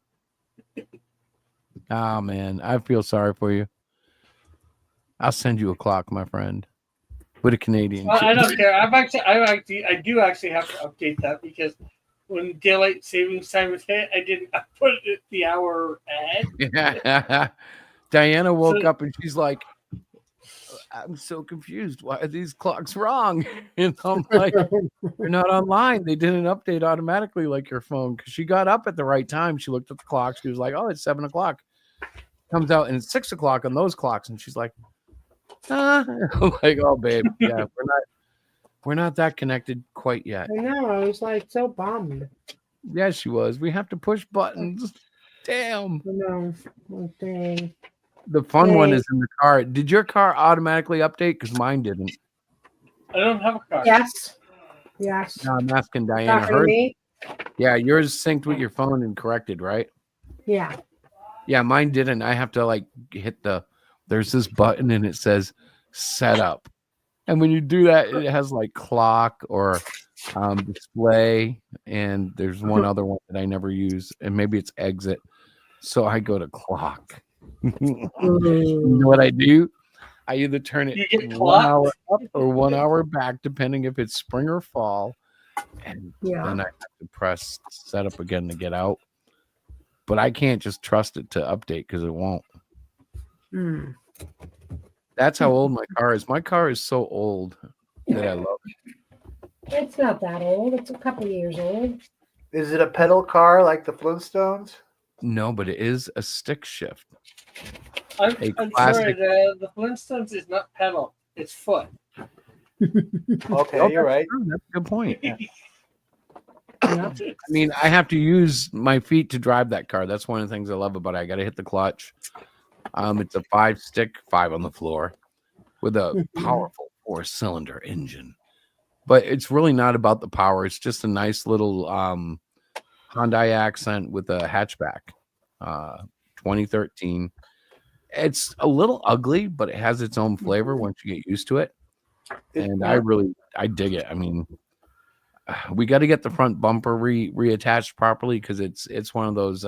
Oh man, I feel sorry for you. I'll send you a clock, my friend, with a Canadian chip. I don't care. I do actually have to update that because when daylight savings time was hit, I put it the hour ahead. Yeah. Diana woke up and she's like, I'm so confused. Why are these clocks wrong? And I'm like, you're not online. They didn't update automatically like your phone. Because she got up at the right time. She looked at the clock. She was like, oh, it's 7 o'clock. Comes out and it's 6 o'clock on those clocks. And she's like, I'm like, oh, babe. Yeah, we're not that connected quite yet. I know. I was like so bummed. Yeah, she was. We have to push buttons. Damn. No. Okay. The fun one is in the car. Did your car automatically update? Because mine didn't. I don't have a car. Yes. Yes. No, I'm asking Diana. Talking to me? Yeah, yours synced with your phone and corrected, right? Yeah. Yeah, mine didn't. I have to like hit there's this button and it says set up. And when you do that, it has like clock or display. And there's one other one that I never use. And maybe it's exit. So I go to clock. You know what I do? I either turn it 1 hour up or 1 hour back, depending if it's spring or fall. And then I have to press setup again to get out. But I can't just trust it to update because it won't. That's how old my car is. My car is so old that I love it. It's not that old. It's a couple years old. Is it a pedal car like the Flintstones? No, but it is a stick shift. I'm sorry, the Flintstones is not pedal, it's foot. Okay, you're right. That's a good point. Yeah. I mean, I have to use my feet to drive that car. That's one of the things I love about it. I got to hit the clutch. It's a 5-stick, 5 on the floor, with a powerful 4-cylinder engine. But it's really not about the power. It's just a nice little Hyundai accent with a hatchback. 2013. It's a little ugly, but it has its own flavor once you get used to it. And I dig it. I mean, we got to get the front bumper reattached properly because it's one of those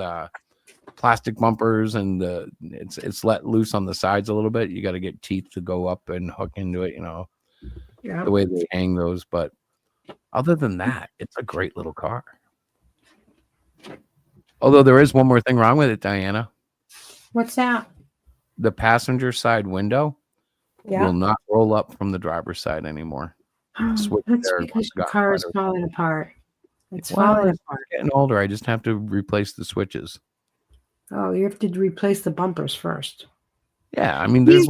plastic bumpers and it's let loose on the sides a little bit. You got to get teeth to go up and hook into it, the way they hang those. But other than that, it's a great little car. Although there is one more thing wrong with it, Diana. What's that? The passenger side window will not roll up from the driver's side anymore. That's because the car is falling apart. It's falling apart. Getting older, I just have to replace the switches. Oh, you have to replace the bumpers first. Yeah, I mean, there's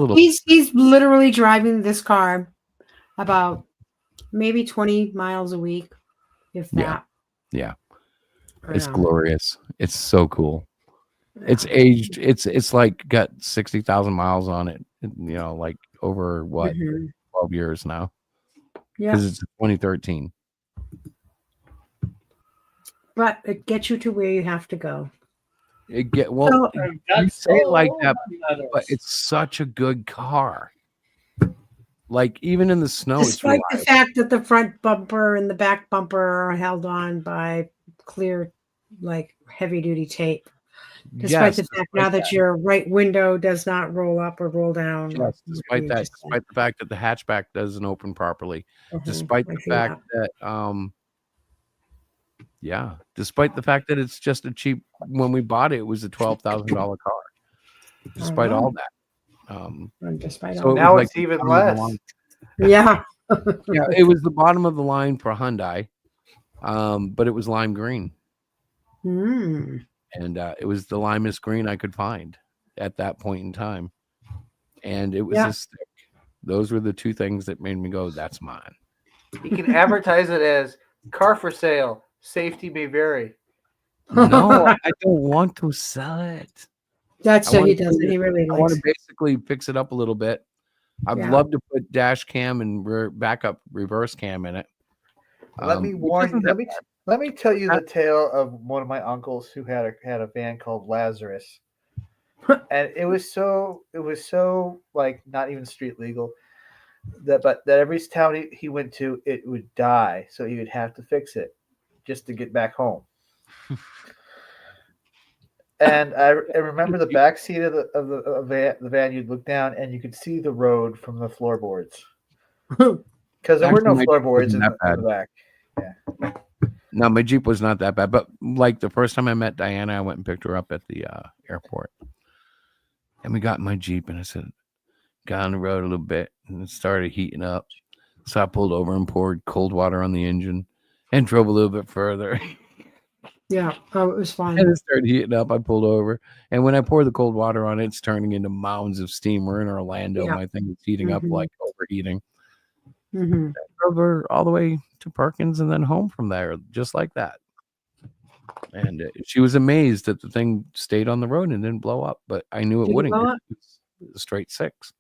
he's literally driving this car about maybe 20 miles a week, if that. Yeah. It's glorious. It's so cool. It's aged. It's like got 60,000 miles on it. Like over 12 years now. Yeah, because it's 2013. But it gets you to where you have to go. You say it like that, but it's such a good car. Like even in the snow, despite the fact that the front bumper and the back bumper are held on by clear, like heavy duty tape. Despite Yes, the fact now that your right window does not roll up or roll down. Yes, despite that, despite the fact that the hatchback doesn't open properly, despite I the see fact that despite the fact that it's just a cheap. When we bought it, it was a $12,000 car. Despite all that, despite so all it was Now like it's the even bottom of the less. line. Yeah. Yeah, it was the bottom of the line for Hyundai, but it was lime green, Mm. and it was the limest green I could find at that point in time, and it was a stick. Those were the two things that made me go, "That's mine." You can advertise it as car for sale. Safety may vary. No, I don't want to sell it. That's I so want he to doesn't. put it- He really I want likes to basically fix it up a little bit. I'd Yeah. love to put dash cam and backup reverse cam in it. Let me which warn you. isn't that bad. Let me tell you the tale of one of my uncles who had a van called Lazarus, and it was so like not even street legal that every town he went to it would die, so he would have to fix it just to get back home. And I remember the back seat of the van. You'd look down and you could see the road from the floorboards because there were no Actually, my Jeep floorboards wasn't in that bad. the back. Yeah. No, my Jeep was not that bad. But like the first time I met Diana, I went and picked her up at the airport. And we got in my Jeep and I said, got on the road a little bit and it started heating up. So I pulled over and poured cold water on the engine and drove a little bit further. Yeah. Oh, it was fun. And it started heating up. I pulled over. And when I pour the cold water on it, it's turning into mounds of steam. We're in Orlando. Yeah. My thing is heating up like overheating. Mm-hmm. I drove her all the way to Perkins and then home from there, just like that. And she was amazed that the thing stayed on the road and didn't blow up. But I knew it Did it wouldn't. blow up? It was a straight 6.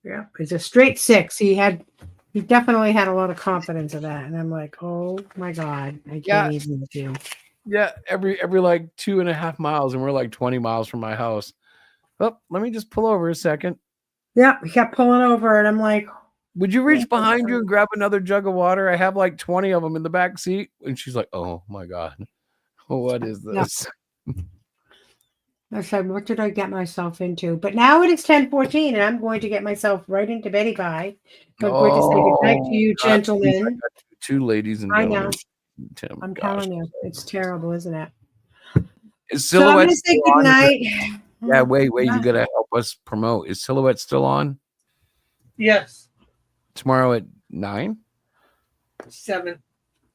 Yeah. It's a straight 6. He definitely had a lot of confidence of that. And I'm like, oh my God, I can't even with you. Yeah, every like 2.5 miles, and we're like 20 miles from my house. Oh, let me just pull over a second. Yeah, he kept pulling over, and I'm like, would you reach behind you and grab another jug of water? I have like 20 of them in the back seat. And she's like, oh my God, what is this? I said, what did I get myself into? But now it is 10:14, and I'm going to get myself right into Betty Pie. I'm going to say goodnight to you, God, gentlemen. I got two ladies and I gentlemen. know. Tim, I'm gosh. telling you, it's terrible, isn't it? Is So I'm going Silhouette to say still on? goodnight. Yeah, wait, you got to help us promote. Is Silhouette still on? Yes. Tomorrow at 9? 7.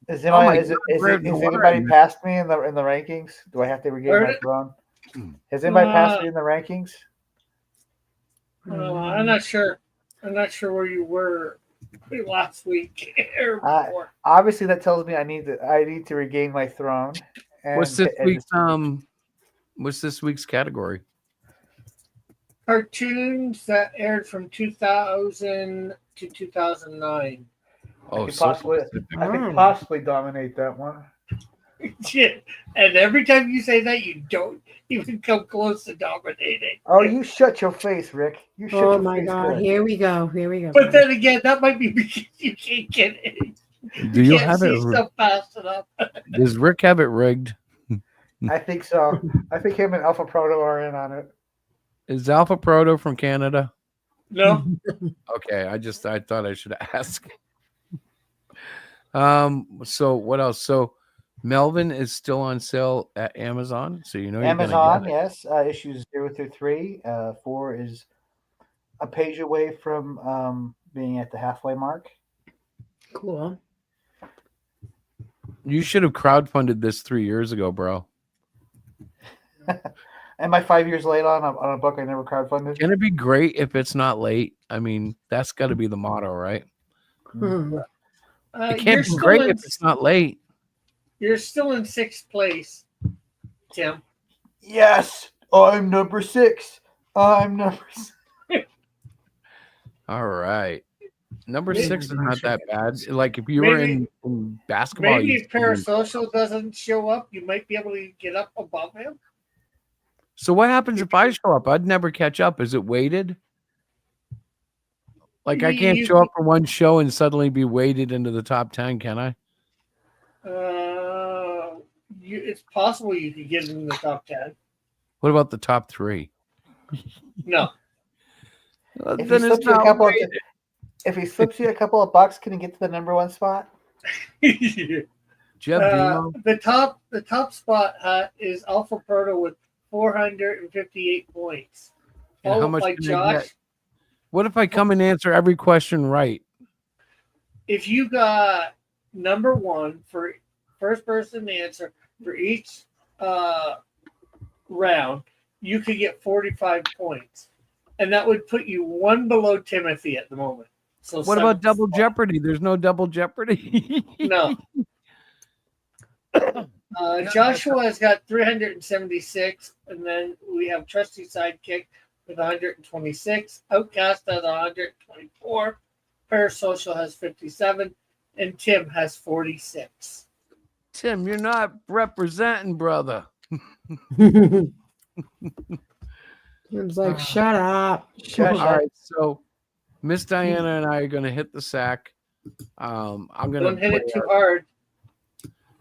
Is Oh my anybody, God, is anybody past me in the rankings? Do I have to regain my throne? Has anybody passed me in the rankings? I'm not sure. I'm not sure where you were last week or before. Obviously, that tells me I need to regain my throne. And, What's this week's category? Cartoons that aired from 2000 to 2009. I could possibly dominate that one. Shit. And every time you say that, you don't even come close to dominating. Oh, you shut your face, Rick. You shut your my face. God. Good. Here we go. Here we go. But then again, that might be because you can't get it. Do you can't have see it? stuff fast enough. Does Rick have it rigged? I think so. I think him and Alpha Proto are in on it. Is Alpha Proto from Canada? No. Okay, I thought I should ask. So what else? So Melvin is still on sale at Amazon, so you know you're Amazon, gonna get it. yes. Issues 0 through 3. 4 is a page away from being at the halfway mark. Cool. You should have crowdfunded this 3 years ago, bro. Am I 5 years late on a book I never crowdfunded? Can it be great if it's not late? I mean, that's got to be the motto, right? It can't be great if it's not late. You're still in 6th place, Tim. Yes, I'm number 6. I'm number 6. All right. Number 6 is not that bad. Like if you were in basketball. Maybe if Parasocial doesn't show up, you might be able to get up above him. So what happens if I show up? I'd never catch up. Is it weighted? Like I can't show up for one show and suddenly be weighted into the top 10, can I? It's possible you could get in the top 10. What about the top 3? No. Well, If then he it's slips you a not couple, weighted. if he slips you a couple of bucks, can he get to the number 1 spot? Jeff Demo. The top spot is Alpha Proto with 458 points. And how Followed much by can I get? Josh. What if I come and answer every question right? If you got number 1 for first person to answer for each round, you could get 45 points. And that would put you 1 below Timothy at the moment. So What about double jeopardy? There's no double jeopardy. No. Joshua has got 376, and then we have Trusty Sidekick with 126. Outcast has 124. Parasocial has 57, and Tim has 46. Tim, you're not representing, brother. Tim's like, shut up. All right, so Miss Diana and I are going to hit the sack. I'm going to Don't hit it too hard.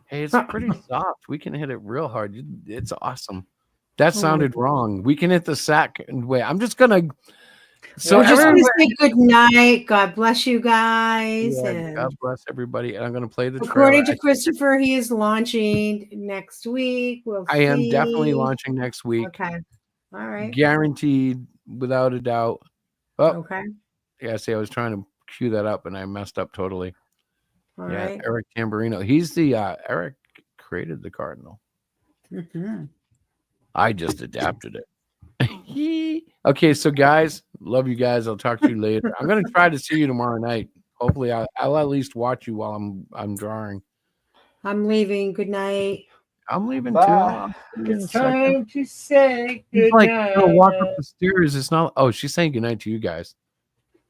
Hey, it's pretty soft. We can hit it real hard. It's awesome. That sounded wrong. We can hit the sack. Wait, I'm just going to. So we're just going to say good night. God bless you guys. Yeah, and God bless everybody. And I'm going to play the according trailer. to Christopher, he is launching next week. I am definitely launching next week. Okay. All right. Guaranteed, without a doubt. Oh, okay. Yeah, see, I was trying to cue that up and I messed up totally. All yeah, right. Eric Tamburino. He's the Eric created the Cardinal. Mm-hmm. I just adapted it. Okay, so guys, love you guys. I'll talk to you later. I'm gonna try to see you tomorrow night. Hopefully, I'll at least watch you while I'm drawing. I'm leaving. Good night. I'm leaving Bye. too. It's time to say She's good like, night. walk up the stairs. It's not. Oh, she's saying good night to you guys.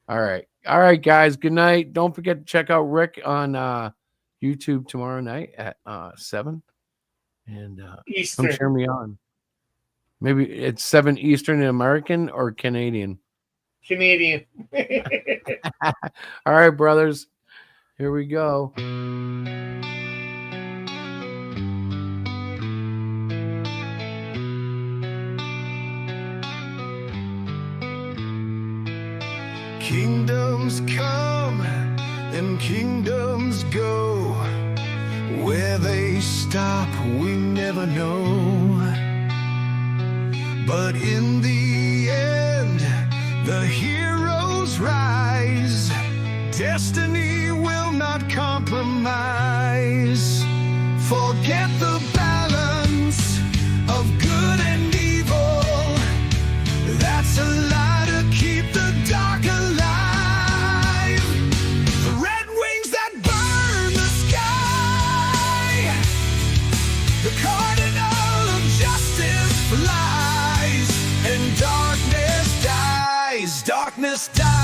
All right, guys. Good night. Don't forget to check out Rick on YouTube tomorrow night at 7, and Eastern. come cheer me on. Maybe it's 7 Eastern in American or Canadian. Canadian. All right, brothers. Here we go. Kingdoms come and kingdoms go. Where they stop, we never know. But in the end, the heroes rise. Destiny will not compromise. Forget the balance of good and evil. That's a lie to keep the dark alive. The red wings that burn the sky. The Cardinal of justice flies. And darkness dies, darkness dies.